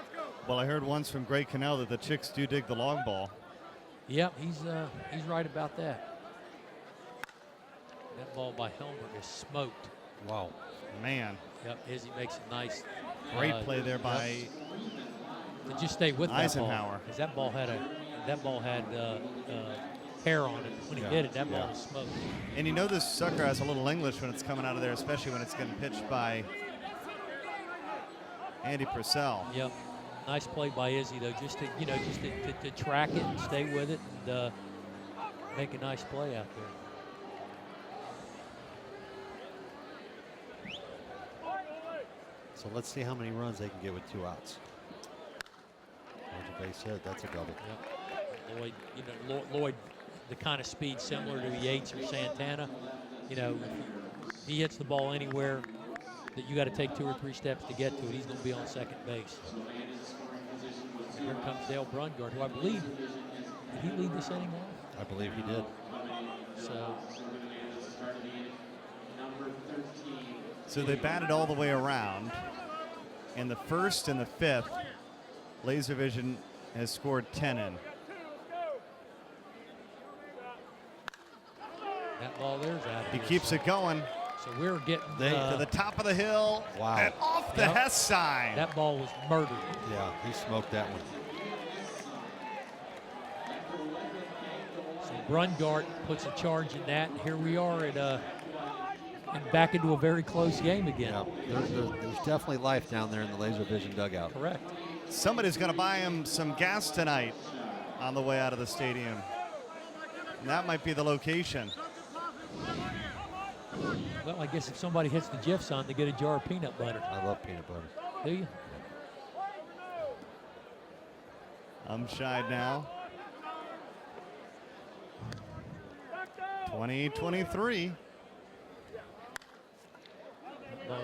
Well, I heard once from Greg Cannell that the Chicks do dig the long ball. Yep, he's right about that. That ball by Helmer is smoked. Wow, man. Yep, Izzy makes a nice. Great play there by. To just stay with Eisenhower. Because that ball had hair on it when he did it. That ball was smoked. And you know this sucker has a little English when it's coming out of there, especially when it's getting pitched by Andy Purcell. Yep. Nice play by Izzy though, just to track it and stay with it and make a nice play out there. So let's see how many runs they can get with 2 outs. As base hit, that's a double. Yep. Lloyd, you know, Lloyd, the kind of speed similar to Yates or Santana. You know, if he hits the ball anywhere that you got to take 2 or 3 steps to get to it, he's going to be on second base. And here comes Dale Brungard, who I believe, did he lead this inning off? I believe he did. So they batted all the way around. In the first and the fifth, Laservision has scored 10 in. That ball there's out. He keeps it going. So we're getting to the top of the hill. Wow. And off the Hess side. That ball was murdered. Yeah, he smoked that one. So Brungard puts a charge in that, and here we are at and back into a very close game again. Yeah, there's definitely life down there in the Laservision dugout. Correct. Somebody's going to buy him some gas tonight on the way out of the stadium. And that might be the location. Well, I guess if somebody hits the GIFs on, they get a jar of peanut butter. I love peanut butter. Do you? I'm shy now. 20-23.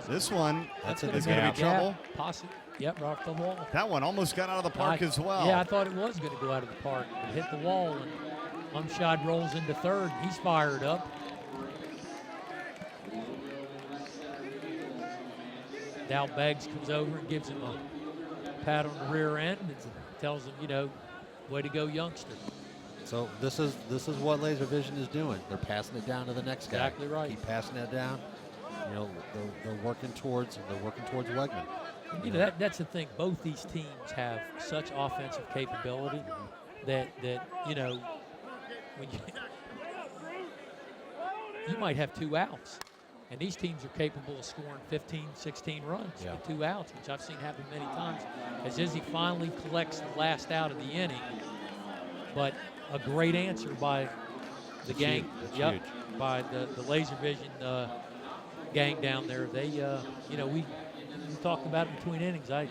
This one is going to be trouble. Possibly. Yep, right off the wall. That one almost got out of the park as well. Yeah, I thought it was going to go out of the park. It hit the wall, and Umshad rolls into third. He's fired up. Dow Beggs comes over and gives him a pat on the rear end and tells him, you know, way to go, youngster. So this is what Laservision is doing. They're passing it down to the next guy. Exactly right. Keep passing that down. You know, they're working towards Wegman. And, you know, that's the thing. Both these teams have such offensive capability that you know, when you might have 2 outs. And these teams are capable of scoring 15, 16 runs with 2 outs, which I've seen happen many times. As Izzy finally collects the last out of the inning, but a great answer by the gang. Huge. By the Laservision gang down there. They, you know, we talked about it between innings. I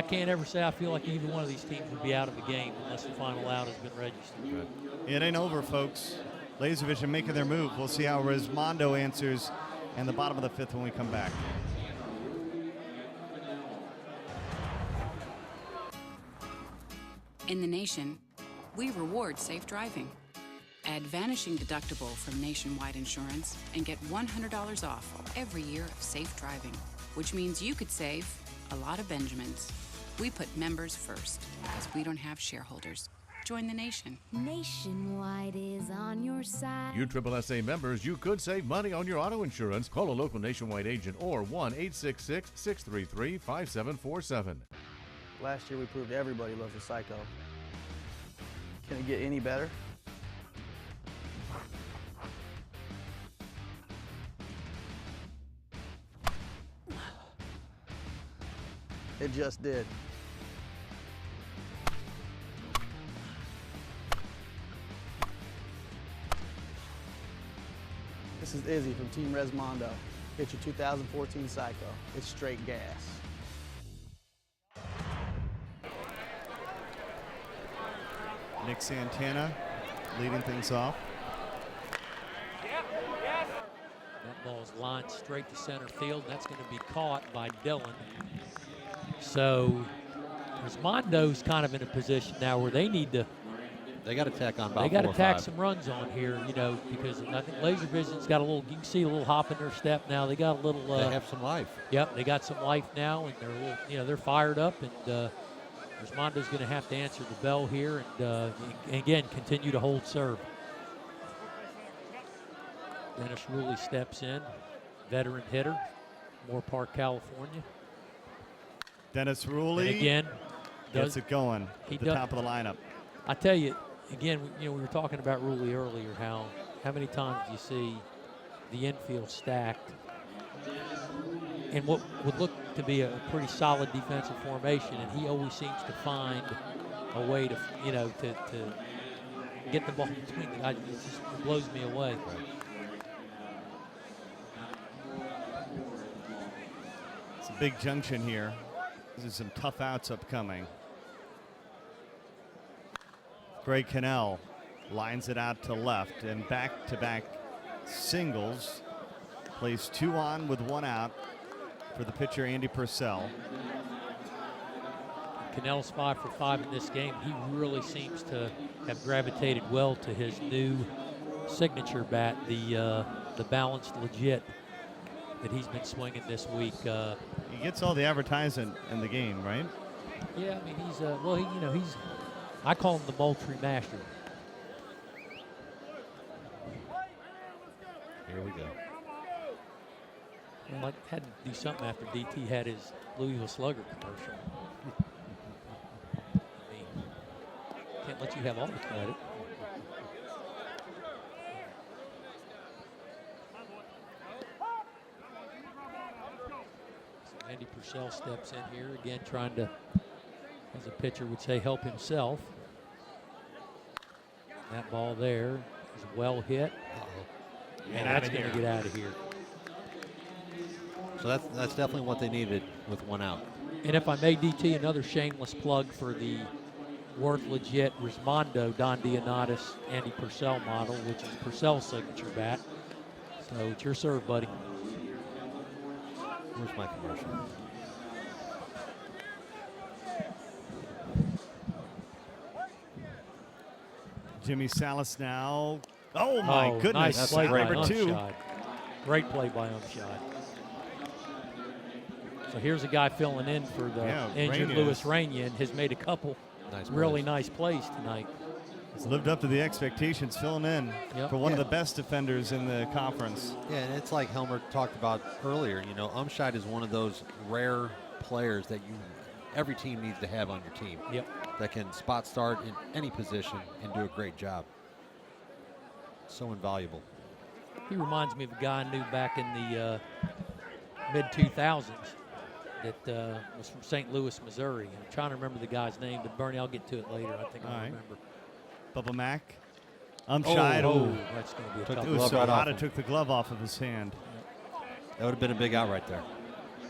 can't ever say I feel like either one of these teams would be out of the game unless the final out has been registered. It ain't over, folks. Laservision making their move. We'll see how Resmondo answers in the bottom of the 5th when we come back. In the nation, we reward safe driving. Add Vanishing Deductible from Nationwide Insurance and get $100 off every year of safe driving, which means you could save a lot of Benjamins. We put members first because we don't have shareholders. Join the nation. Nationwide is on your side. You AAA members, you could save money on your auto insurance. Call a local Nationwide agent or 1-866-633-5747. Last year we proved everybody loves a psycho. Can it get any better? It just did. This is Izzy from Team Resmondo. It's your 2014 Psycho. It's straight gas. Nick Santana leading things off. That ball's lined straight to center field. That's going to be caught by Dillon. So Resmondo's kind of in a position now where they need to. They got to tack on about They got to 4 or tack 5. some runs on here, you know, because I think Laser Vision's got a little. You can see a little hop in their step now. They got a little. They have some life. Yep, they got some life now, and they're a little, you know, they're fired up, and Resmondo's going to have to answer the bell here, and again continue to hold serve. Dennis Ruley steps in, veteran hitter, Moore Park, California. Dennis Ruley and again gets it going at the top of the lineup. I tell you, again, you know, we were talking about Ruley earlier, how many times you see the infield stacked in what would look to be a pretty solid defensive formation, and he always seems to find a way to, you know, to get the ball between the guys. It blows me away. It's a big junction here. There's some tough outs upcoming. Greg Cannell lines it out to left, and back-to-back singles. Plays 2 on with 1 out for the pitcher, Andy Purcell. Cannell's 5 for 5 in this game. He really seems to have gravitated well to his new signature bat, the balanced legit that he's been swinging this week. He gets all the advertising in the game, right? Yeah, I mean, he's well, you know, he's. I call him the Moultrie Master. Here we go. Well, I had to do something after DT had his Louisville Slugger commercial. I mean, can't let you have all the credit. So Andy Purcell steps in here again, trying to, as a pitcher would say, help himself. That ball there is well hit. And that's going to get out of here. So that's definitely what they needed with 1 out. And if I may, DT, another shameless plug for the Worth Legit Resmondo Don Dionatis Andy Purcell model, which is Purcell's signature bat. So it's your serve, buddy. Where's my commercial? Jimmy Salas now. Oh my goodness! Nice That's play by number 2. Umshad. Great play by Umshad. So here's a guy filling in for the injured Luis Rainia, and has made a couple really nice plays tonight. He's lived up to the expectations, filling in for one of the best defenders in the conference. Yeah, and it's like Helmer talked about earlier. You know, Umshad is one of those rare players that every team needs to have on your team. Yep. That can spot start in any position and do a great job. So invaluable. He reminds me of a guy I knew back in the mid-2000s that was from St. Louis, Missouri. I'm trying to remember the guy's name, but Bernie, I'll get to it later. I think I'll remember. Bubba Mack. Umshad. That's going to be a tough It was so hot it took the glove off of his hand. That would have been a big out right there.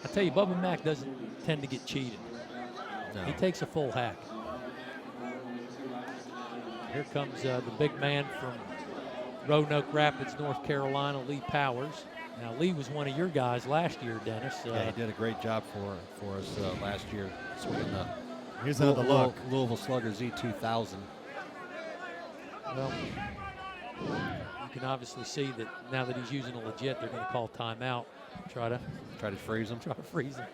I tell you, Bubba Mack doesn't tend to get cheated. No. He takes a full hack. Here comes the big man from Roanoke Rapids, North Carolina, Lee Powers. Now, Lee was one of your guys last year, Dennis. Yeah, he did a great job for us last year. Swinging the Here's another look. Louisville Slugger Z2000. Well, you can obviously see that now that he's using a legit, they're going to call timeout. Try to freeze him. Try to freeze him.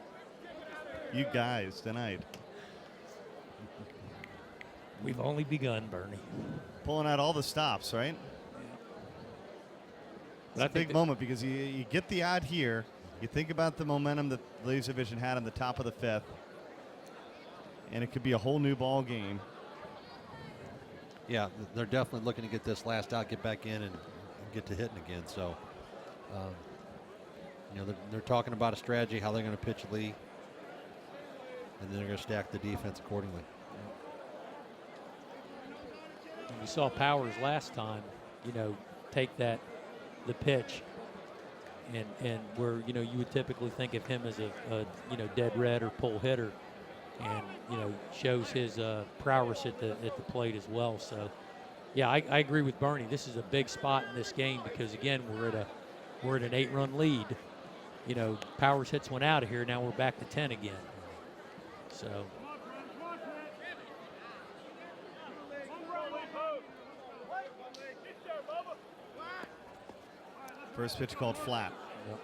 You guys tonight. We've only begun, Bernie. Pulling out all the stops, right? It's a big moment because you get the odd here. You think about the momentum that Laser Vision had in the top of the 5th, and it could be a whole new ball game. Yeah, they're definitely looking to get this last out, get back in, and get to hitting again. So, you know, they're talking about a strategy, how they're going to pitch Lee, and then they're going to stack the defense accordingly. We saw Powers last time, you know, take the pitch, and where, you know, you would typically think of him as a you know, dead red or pull hitter. and shows his prowess at the plate as well. So, yeah, I agree with Bernie. This is a big spot in this game because again we're at an 8-run lead. Powers hits one out of here. Now we're back to 10 again. So. First pitch called flat. Yep.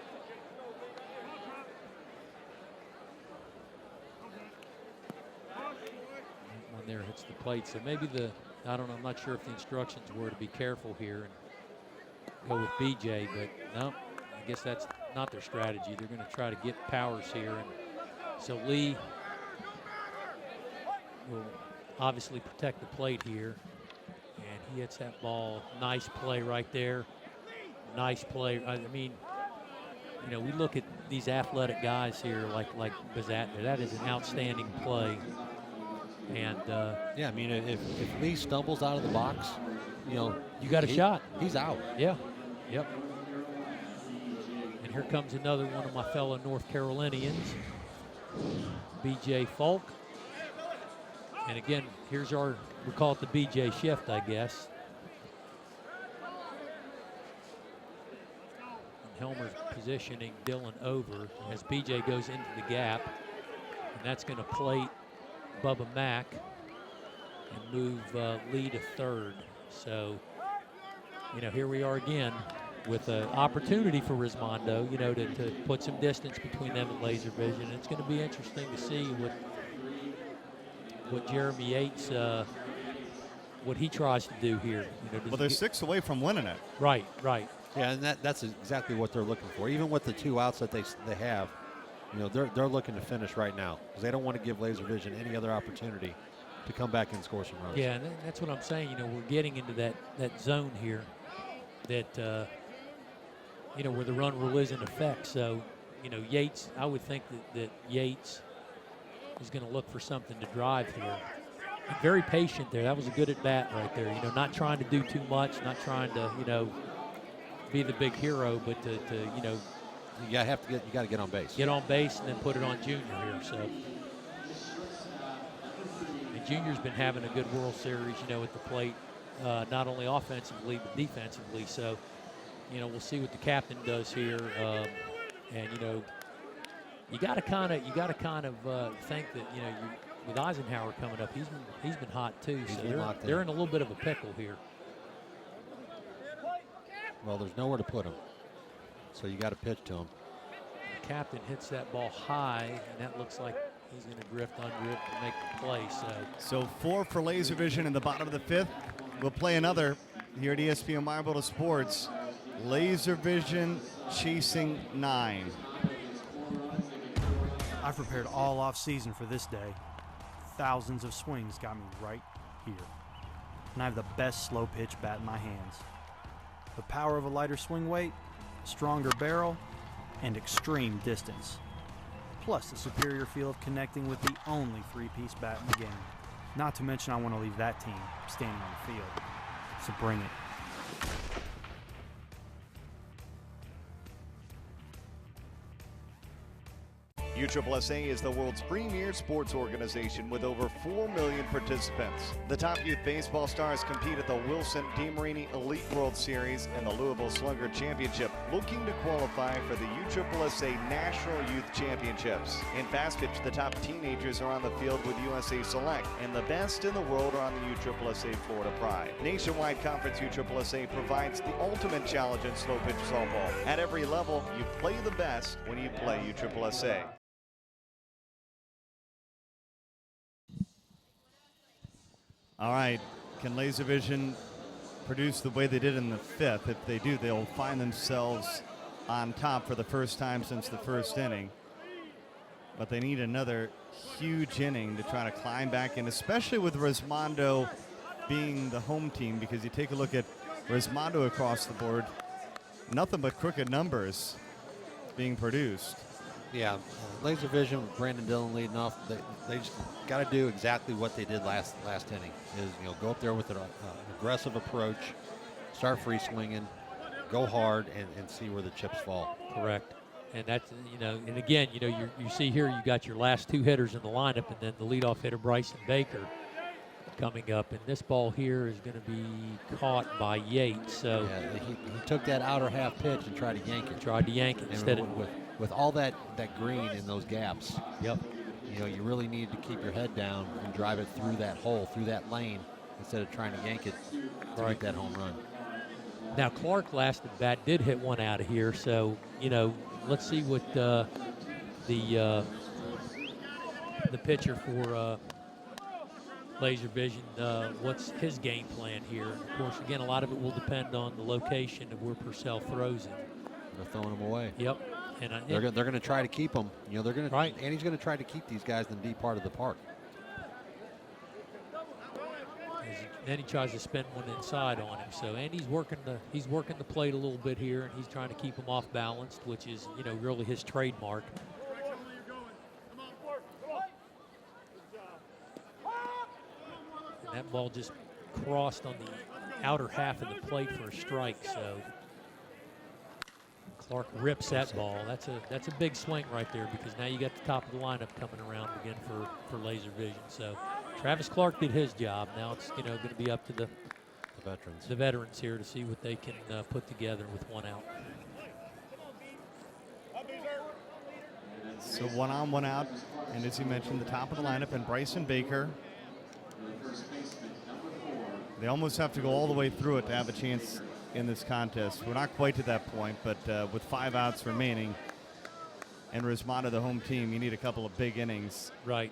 One there hits the plate. So maybe I don't know, I'm not sure if the instructions were to be careful here and go with BJ, but no, I guess that's not their strategy. They're going to try to get Powers here. And so Lee will obviously protect the plate here. And he hits that ball. Nice play right there. Nice play. I mean, we look at these athletic guys here like Bazatner. That is an outstanding play. And yeah, I mean, if Lee stumbles out of the box, you got a shot. He's out. Yeah. Yep. And here comes another one of my fellow North Carolinians, BJ Falk. And again, here's we call it the BJ shift, I guess. Helmer's positioning Dylan over as BJ goes into the gap, and that's going to plate Bubba Mack and move Lee to third. So, here we are again with an opportunity for Resmondo, to put some distance between them and Laser Vision. It's going to be interesting to see what Jeremy Yates, what he tries to do here. Well, they're 6 away from winning it. Right. Yeah, and that's exactly what they're looking for. Even with the 2 outs that they have, they're looking to finish right now because they don't want to give Laser Vision any other opportunity to come back and score some runs. Yeah, and that's what I'm saying. We're getting into that zone here that where the run rule is in effect. So, Yates, I would think that Yates is going to look for something to drive here. Very patient there. That was a good at bat right there. Not trying to do too much, not trying to be the big hero, but to you got to get on base. Get on base and then put it on Junior here. So, and Junior's been having a good World Series, at the plate, not only offensively but defensively. So, we'll see what the captain does here. And you got to kind of think that with Eisenhower coming up, he's been hot too. So they're in a little bit of a pickle here. Well, there's nowhere to put him, so you got to pitch to him. The captain hits that ball high, and that looks like he's going to drift under it and make the play. So 4 for Laser Vision in the bottom of the 5th. We'll play another here at ESPN Marble Sports. Laser Vision chasing 9. I've prepared all off season for this day. Thousands of swings got me right here. And I have the best slow pitch bat in my hands. The power of a lighter swing weight, stronger barrel, and extreme distance. Plus the superior feel of connecting with the only 3-piece bat in the game. Not to mention I want to leave that team standing on the field. So bring it. USSSA is the world's premier sports organization with over 4 million participants. The top youth baseball stars compete at the Wilson DeMarini Elite World Series and the Louisville Slugger Championship, looking to qualify for the USSSA National Youth Championships. In fast pitch, the top teenagers are on the field with USA Select, and the best in the world are on the USSSA Florida Pride. Nationwide Conference USSSA provides the ultimate challenge in slow pitch softball. At every level, you play the best when you play USSSA. All right, can Laser Vision produce the way they did in the 5th? If they do, they'll find themselves on top for the first time since the first inning. But they need another huge inning to try to climb back in, especially with Resmondo being the home team, because you take a look at Resmondo across the board, nothing but crooked numbers being produced. Yeah, Laser Vision with Brandon Dillon leading off, they just got to do exactly what they did last inning. Is go up there with an aggressive approach, start free swinging, go hard, and see where the chips fall. Correct. And that's, and again, you see here you got your last 2 hitters in the lineup, and then the leadoff hitter Bryson Baker coming up, and this ball here is going to be caught by Yates. So yeah, he took that outer half pitch and tried to yank it. Instead of with all that green in those gaps. Yep. You really need to keep your head down and drive it through that hole, through that lane, instead of trying to yank it to make that home run. Now Clark last at bat did hit one out of here, so let's see what the pitcher for Laser Vision, what's his game plan here. And of course, again, a lot of it will depend on the location of where Purcell throws it. They're throwing them away. Yep. And they're going to try to keep them. They're going to. Right. Andy's going to try to keep these guys in the deep part of the park. Then he tries to spin one inside on him. So Andy's working the plate a little bit here, and he's trying to keep him off balanced, which is really his trademark. And that ball just crossed on the outer half of the plate for a strike. So Clark rips that ball. That's a big swing right there, because now you got the top of the lineup coming around again for Laser Vision. So Travis Clark did his job. Now it's going to be up to the veterans here to see what they can put together with one out. So 1 on, 1 out, and as you mentioned, the top of the lineup, and Bryson Baker. They almost have to go all the way through it to have a chance in this contest. We're not quite to that point, but with 5 outs remaining, and Resmondo, the home team, you need a couple of big innings. Right.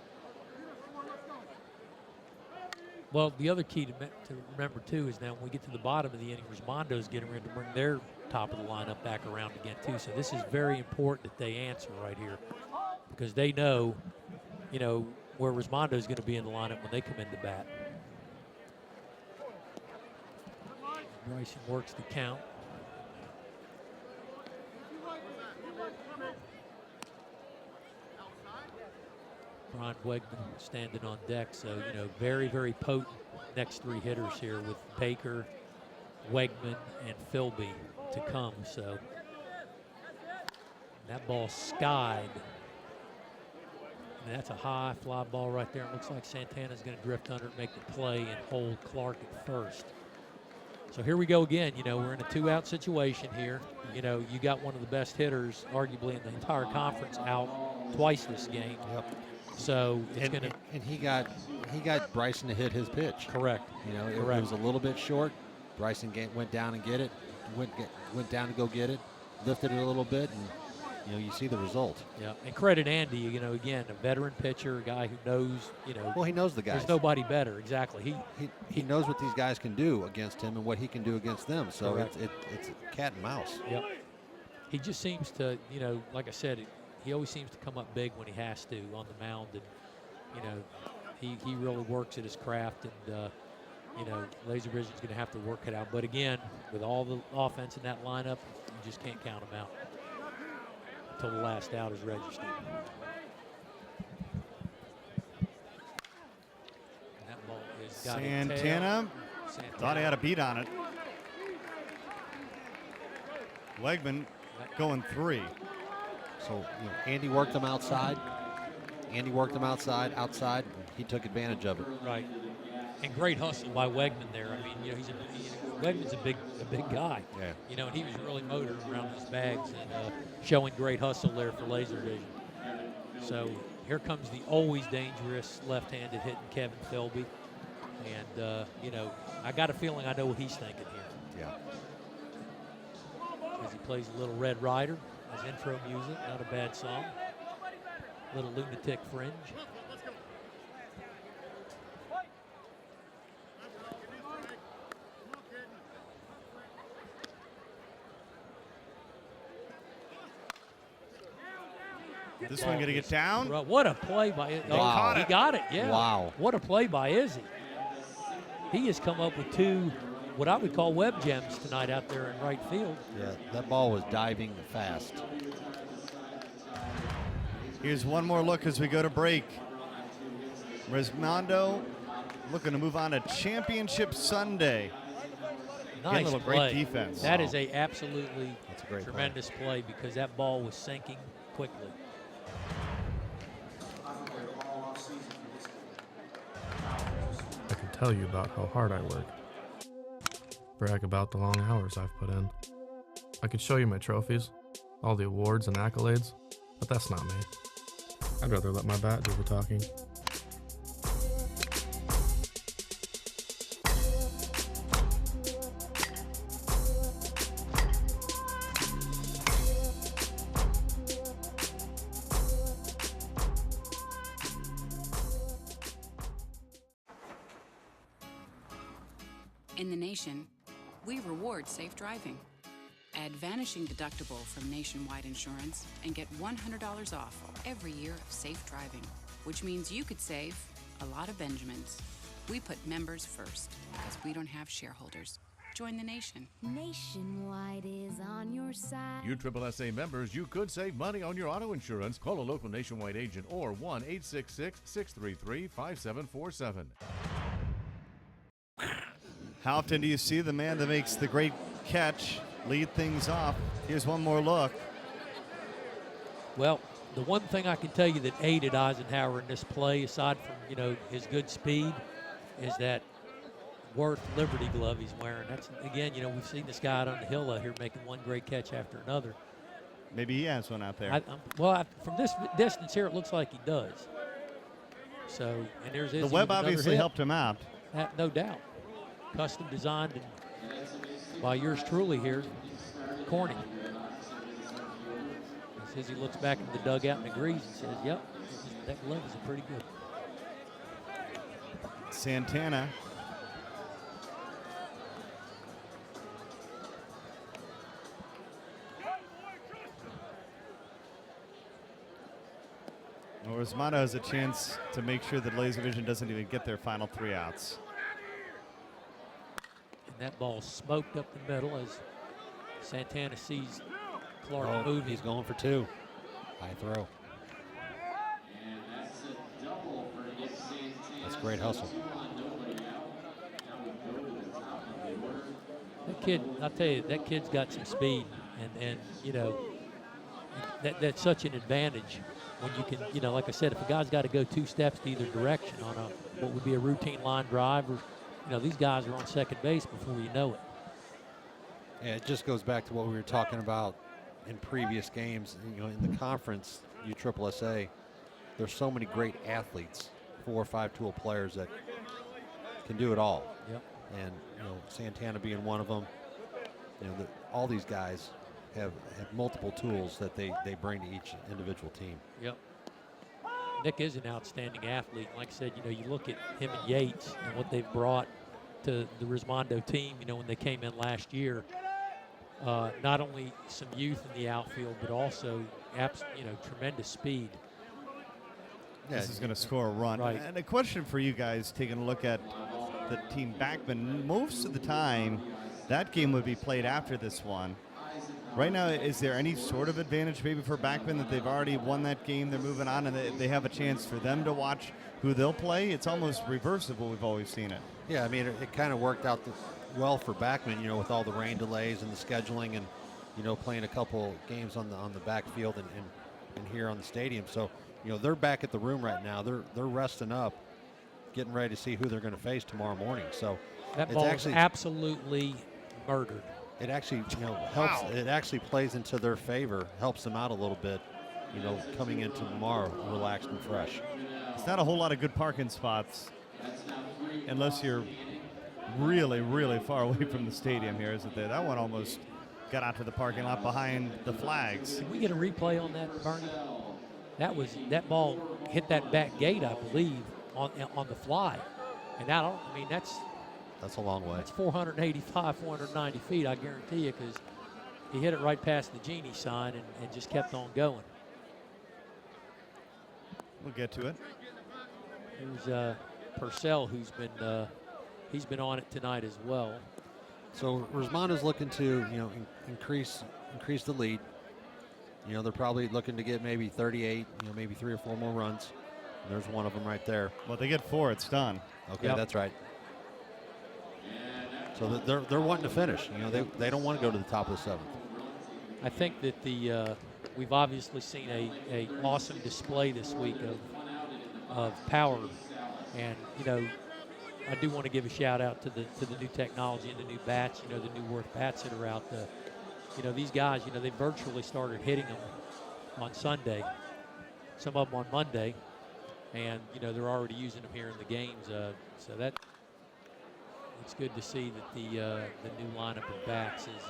Well, the other key to remember, too, is now when we get to the bottom of the inning, Resmondo's getting ready to bring their top of the lineup back around again, too. So this is very important that they answer right here, because they know, where Resmondo's going to be in the lineup when they come into bat. Bryson works the count. Brian Wegman standing on deck, so very, very potent next 3 hitters here with Baker, Wegman, and Philby to come. So that ball skied. And that's a high fly ball right there. It looks like Santana's going to drift under it, make the play, and hold Clark at first. So here we go again. We're in a 2-out situation here. You got one of the best hitters, arguably in the entire conference, out twice this game. Yep. So it's going to. And he got Bryson to hit his pitch. Correct. It was a little bit short. Bryson went down and get it. Went down to go get it. Lifted it a little bit, and you see the result. Yeah. And credit Andy. Again, a veteran pitcher, a guy who knows. Well, he knows the guys. There's nobody better. Exactly. He knows what these guys can do against him and what he can do against them. So correct. it's cat and mouse. Yep. He just seems to, like I said, he always seems to come up big when he has to on the mound, and he really works at his craft, and Laser Vision's going to have to work it out. But again, with all the offense in that lineup, you just can't count them out until the last out is registered. And that ball is got Santana thought he had a beat on it. Wegman going 3. So Andy worked them outside. Outside. He took advantage of it. Right. And great hustle by Wegman there. I mean, Wegman's a big guy. Yeah. And he was really motored around his bags and showing great hustle there for Laser Vision. So here comes the always dangerous left-handed hitting Kevin Philby. And, I got a feeling I know what he's thinking here. Yeah. As he plays a little Red Rider as intro music, not a bad song. Little Lunatic Fringe. This one going to get down. What a play by Wow. He got it, yeah. Wow. What a play by Izzy. He has come up with 2, what I would call web gems tonight out there in right field. Yeah, that ball was diving fast. Here's one more look as we go to break. Resmondo looking to move on to Championship Sunday. Nice little play. great defense. That is a absolutely That's a great tremendous play because that ball was sinking quickly. I can tell you about how hard I work. Brag about the long hours I've put in. I could show you my trophies, all the awards and accolades, but that's not me. I'd rather let my bat do the talking. In the nation, we reward safe driving. Add vanishing deductible from Nationwide Insurance and get $100 off every year of safe driving, which means you could save a lot of Benjamins. We put members first because we don't have shareholders. Join the nation. Nationwide is on your side. You SSSA members, you could save money on your auto insurance. Call a local Nationwide agent or 1-866-633-5747. How often do you see the man that makes the great catch lead things off? Here's one more look. Well, the one thing I can tell you that aided Eisenhower in this play, aside from, his good speed, is that Worth Liberty glove he's wearing. That's, again, we've seen this guy out on the hill out here making one great catch after another. Maybe he has one out there. From this distance here, it looks like he does. So, and there's the web obviously helped him out. No doubt. Custom designed and by yours truly here, Corny. He says he looks back into the dugout and agrees and says, yep, that glove is pretty good. Santana. Well, Resmondo has a chance to make sure that Laservision doesn't even get their final 3 outs. And that ball smoked up the middle as Santana sees Clark moving. He's going for 2. High throw. That's great hustle. That kid, I'll tell you, that kid's got some speed, and that's such an advantage when you can, like I said, if a guy's got to go 2 steps to either direction on what would be a routine line drive, or these guys are on second base before you know it. Yeah, it just goes back to what we were talking about in previous games. In the conference, USSSA, there's so many great athletes, 4 or 5 tool players that can do it all. Yep. And Santana being one of them. All these guys have multiple tools that they bring to each individual team. Yep. Nick is an outstanding athlete. Like I said, you look at him and Yates and what they've brought to the Resmondo team, when they came in last year. Not only some youth in the outfield, but also, tremendous speed. Yeah, this is going to score a run. Right. And a question for you guys, taking a look at the team Backman. Most of the time, that game would be played after this one. Right now, is there any sort of advantage maybe for Backman that they've already won that game, they're moving on, and they have a chance for them to watch who they'll play? It's almost reverse of what we've always seen it. Yeah, I mean, it kind of worked out well for Backman, with all the rain delays and the scheduling and, playing a couple games on the backfield and here on the stadium. So, they're back at the room right now. They're resting up, getting ready to see who they're going to face tomorrow morning. So that ball is absolutely murdered. It actually, helps. It actually plays into their favor, helps them out a little bit, coming into tomorrow relaxed and fresh. It's not a whole lot of good parking spots unless you're really, really far away from the stadium here, isn't there? That one almost got out to the parking lot behind the flags. Can we get a replay on that, Bernie? That ball hit that back gate, I believe, on the fly. And that's a long way. It's 485, 490 feet, I guarantee you, because he hit it right past the Genie sign and just kept on going. We'll get to it. There's Purcell, who's been on it tonight as well. So Resmondo's looking to increase the lead. They're probably looking to get maybe 38, maybe 3 or 4 more runs. And there's one of them right there. Well, they get 4, it's done. Okay, Yep. That's right. So they're wanting to finish. You know, they don't want to go to the top of the 7th. I think that we've obviously seen a awesome display this week of power, and you know, I do want to give a shout out to the new technology and the new bats. You know, the new Worth bats that are out. You know, these guys. You know, they virtually started hitting them on Sunday. Some of them on Monday, and you know they're already using them here in the games. So that it's good to see that the new lineup of bats is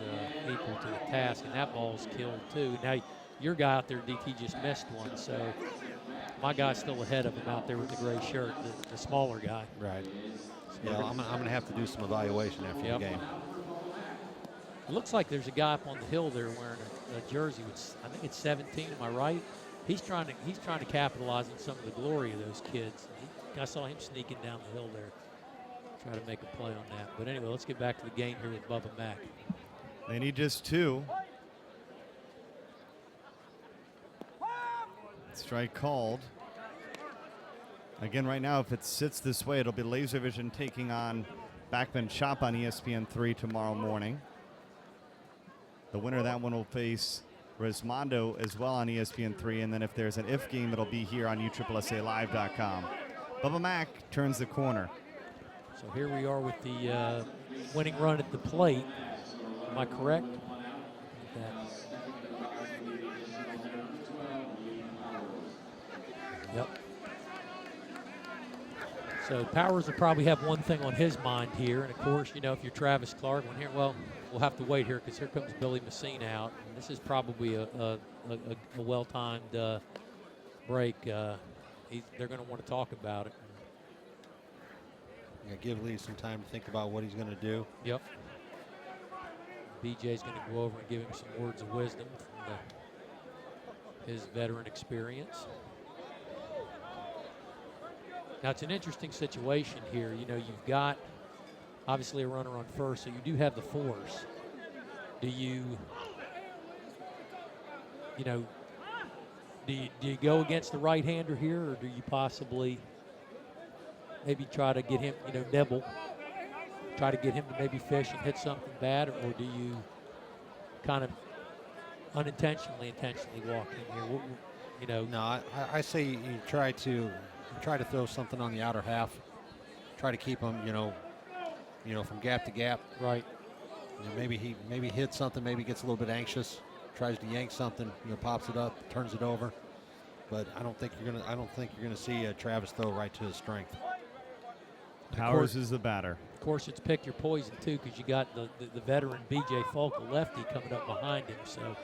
equal to the task, and that ball's killed too. Now your guy out there, DT, just missed one, so my guy's still ahead of him out there with the gray shirt, the smaller guy. Right. So yeah, I'm gonna have to do some evaluation after the game. It looks like there's a guy up on the hill there wearing a jersey with, I think it's 17. Am I right? He's trying to capitalize on some of the glory of those kids. I saw him sneaking down the hill there, try to make a play on that. But anyway, let's get back to the game here with Bubba Mack. They need just 2. Strike called. Again, right now, if it sits this way, it'll be Laservision taking on Backman Chop on ESPN3 tomorrow morning. The winner of that one will face Resmondo as well on ESPN3, and then if there's an if game, it'll be here on USSSAlive.com. Bubba Mack turns the corner. So here we are with the winning run at the plate. Am I correct? Yep. So Powers will probably have one thing on his mind here, and of course, you know, if you're Travis Clark, well, we'll have to wait here because here comes Billy Messina out. And this is probably a well-timed break. They're going to want to talk about it. Yeah, give Lee some time to think about what he's going to do. Yep. BJ's going to go over and give him some words of wisdom from his veteran experience. Now, it's an interesting situation here. You know, you've got obviously a runner on first, so you do have the force. Do you go against the right-hander here, or do you possibly maybe try to get him, nibble, try to get him to maybe fish and hit something bad, or do you kind of intentionally walk in here? No, I say you try to throw something on the outer half. Try to keep him, from gap to gap. Right. Maybe he hits something. Maybe gets a little bit anxious. Tries to yank something. Pops it up, turns it over. But I don't think you're gonna see Travis throw right to his strength. Powers is the batter. Of course, it's pick your poison too, because you got the veteran B.J. Falk, the lefty, coming up behind him. So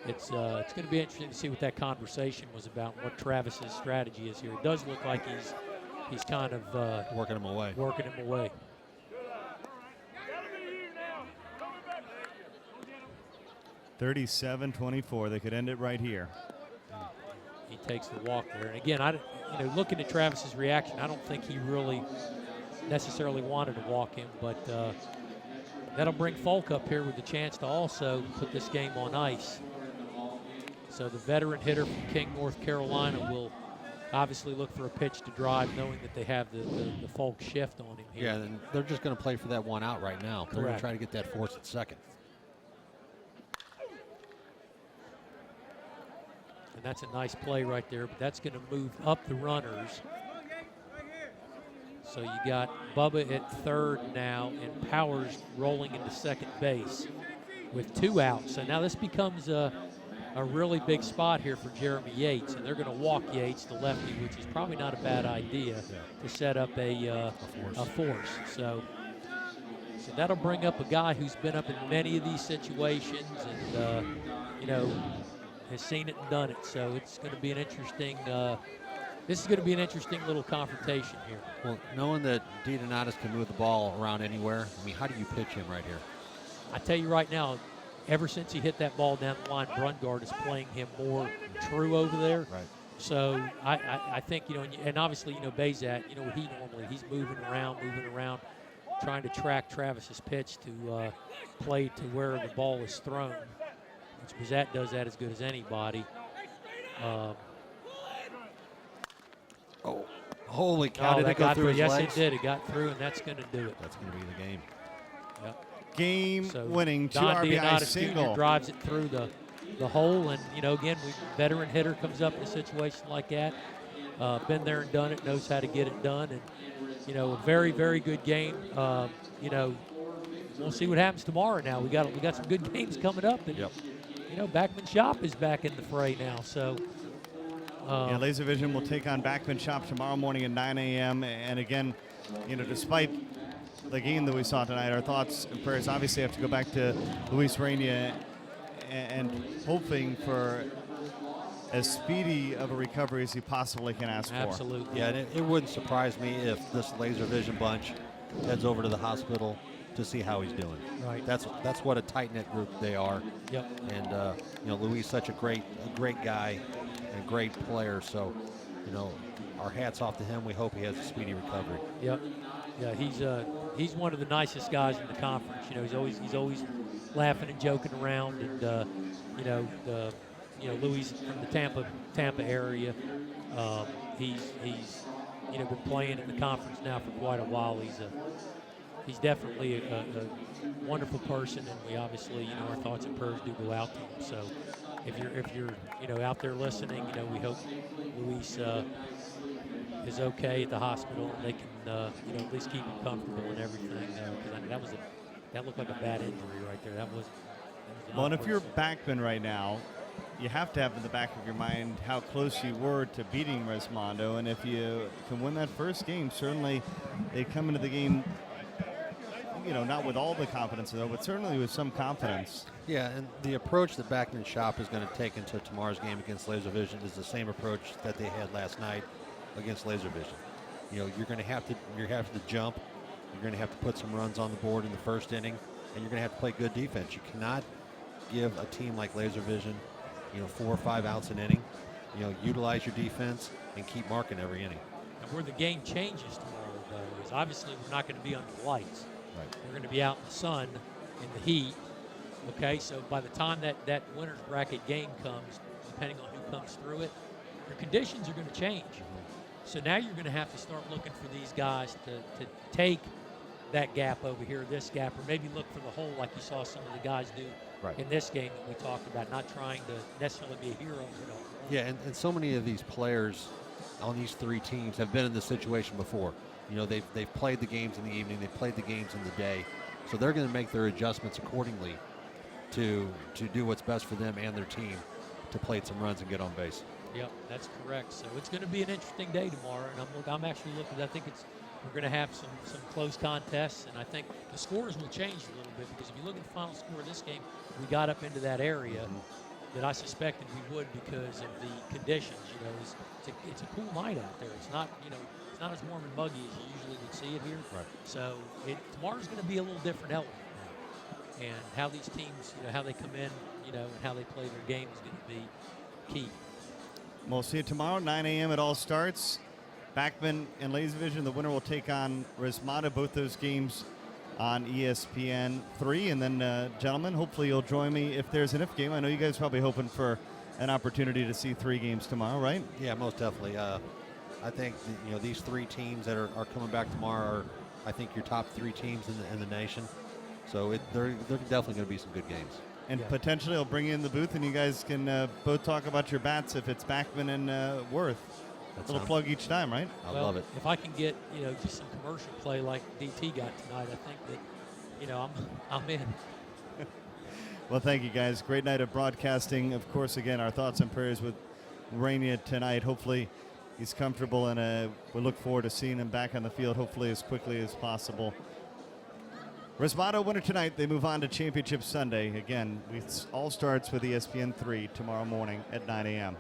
it's going to be interesting to see what that conversation was about, what Travis's strategy is here. It does look like he's kind of working him away. 37-24. They could end it right here. He takes the walk there. And again, looking at Travis's reaction, I don't think he really necessarily wanted to walk him, but that'll bring Falk up here with the chance to also put this game on ice. So the veteran hitter from King, North Carolina will obviously look for a pitch to drive, knowing that they have the Falk shift on him here. Yeah, and they're just going to play for that one out right now. They're going to try to get that force at second. And that's a nice play right there, but that's going to move up the runners. So you got Bubba at third now, and Powers rolling into second base with 2 outs. So now this becomes a really big spot here for Jeremy Yates, and they're going to walk Yates, the lefty, which is probably not a bad idea to set up a force. So that'll bring up a guy who's been up in many of these situations and, has seen it and done it. So it's going to be an interesting this is going to be an interesting little confrontation here. Well, knowing that D. Donatus can move the ball around anywhere, I mean, how do you pitch him right here? I tell you right now, ever since he hit that ball down the line, Brungard is playing him more true over there. Right. So I think, and obviously, Bazat, he's moving around, trying to track Travis's pitch to play to where the ball is thrown, which Bazat does that as good as anybody. Holy cow, did it go through his legs? legs? Yes, it did. It got through, and that's going to do it. That's going to be the game. Game-winning Don 2 RBI Dionatis Jr. single. drives it through the hole, and again, veteran hitter comes up in a situation like that. Been there and done it, knows how to get it done, and a very, very good game. We'll see what happens tomorrow. Now we got some good games coming up, and Backman Shop is back in the fray now. So LaserVision will take on Backman Shop tomorrow morning at 9 a.m. And again, despite the game that we saw tonight, our thoughts and prayers obviously have to go back to Luis Rainia and hoping for as speedy of a recovery as he possibly can ask for. Absolutely. Yeah, and it wouldn't surprise me if this LaserVision bunch heads over to the hospital to see how he's doing. Right. That's what a tight-knit group they are. Yep. And Luis such a great guy and a great player. So, our hats off to him. We hope he has a speedy recovery. Yep. Yeah, he's one of the nicest guys in the conference. He's always laughing and joking around, and Luis from the Tampa area. He's been playing in the conference now for quite a while. He's definitely a wonderful person, and we obviously, our thoughts and prayers do go out to him. So if you're out there listening, we hope Luis is okay at the hospital, and they can at least keep him comfortable and everything. Because that looked like a bad injury right there. That was well, and if you're Backman right now, you have to have in the back of your mind how close you were to beating Resmondo, and if you can win that first game, certainly they come into the game, not with all the confidence though, but certainly with some confidence. Yeah, and the approach that Backman Shop is going to take into tomorrow's game against LaserVision is the same approach that they had last night against LaserVision. You're going to have to jump. You're going to have to put some runs on the board in the first inning, and you're going to have to play good defense. You cannot give a team like LaserVision 4 or 5 outs an inning. Utilize your defense and keep marking every inning. And where the game changes tomorrow, though, is obviously we're not going to be under the lights. Right. We're going to be out in the sun, in the heat. Okay, so by the time that winner's bracket game comes, depending on who comes through it, your conditions are going to change. So now you're going to have to start looking for these guys to take that gap over here, this gap, or maybe look for the hole like you saw some of the guys do in this game that we talked about, not trying to necessarily be a hero. Yeah, and so many of these players on these 3 teams have been in this situation before. They've played the games in the evening, they've played the games in the day, so they're going to make their adjustments accordingly to do what's best for them and their team to play some runs and get on base. Yep, that's correct. So it's going to be an interesting day tomorrow, and I'm actually looking. I think we're going to have some close contests, and I think the scores will change a little bit, because if you look at the final score of this game, we got up into that area that I suspected we would because of the conditions. It's a cool night out there. It's not it's not as warm and muggy as you usually would see it here. Right. So tomorrow's going to be a little different element, and how these teams, how they come in, and how they play their game is going to be key. We'll see you tomorrow, 9 a.m. It all starts. Backman and LaserVision, the winner will take on Resmondo, both those games on ESPN 3. And then, gentlemen, hopefully you'll join me if there's an if game. I know you guys are probably hoping for an opportunity to see 3 games tomorrow, right? Yeah, most definitely. I think these 3 teams that are coming back tomorrow are, I think, your top 3 teams in the nation. So they're definitely going to be some good games. And potentially I'll bring you in the booth, and you guys can both talk about your bats if it's Backman and Worth. A little plug each time, right? I love it. If I can get just some commercial play like DT got tonight, I think that I'm in. Well, thank you guys. Great night of broadcasting. Of course, again, our thoughts and prayers with Rainia tonight. Hopefully he's comfortable, and we look forward to seeing him back on the field hopefully as quickly as possible. Resmondo winner tonight. They move on to Championship Sunday. Again, it all starts with ESPN 3 tomorrow morning at 9 a.m.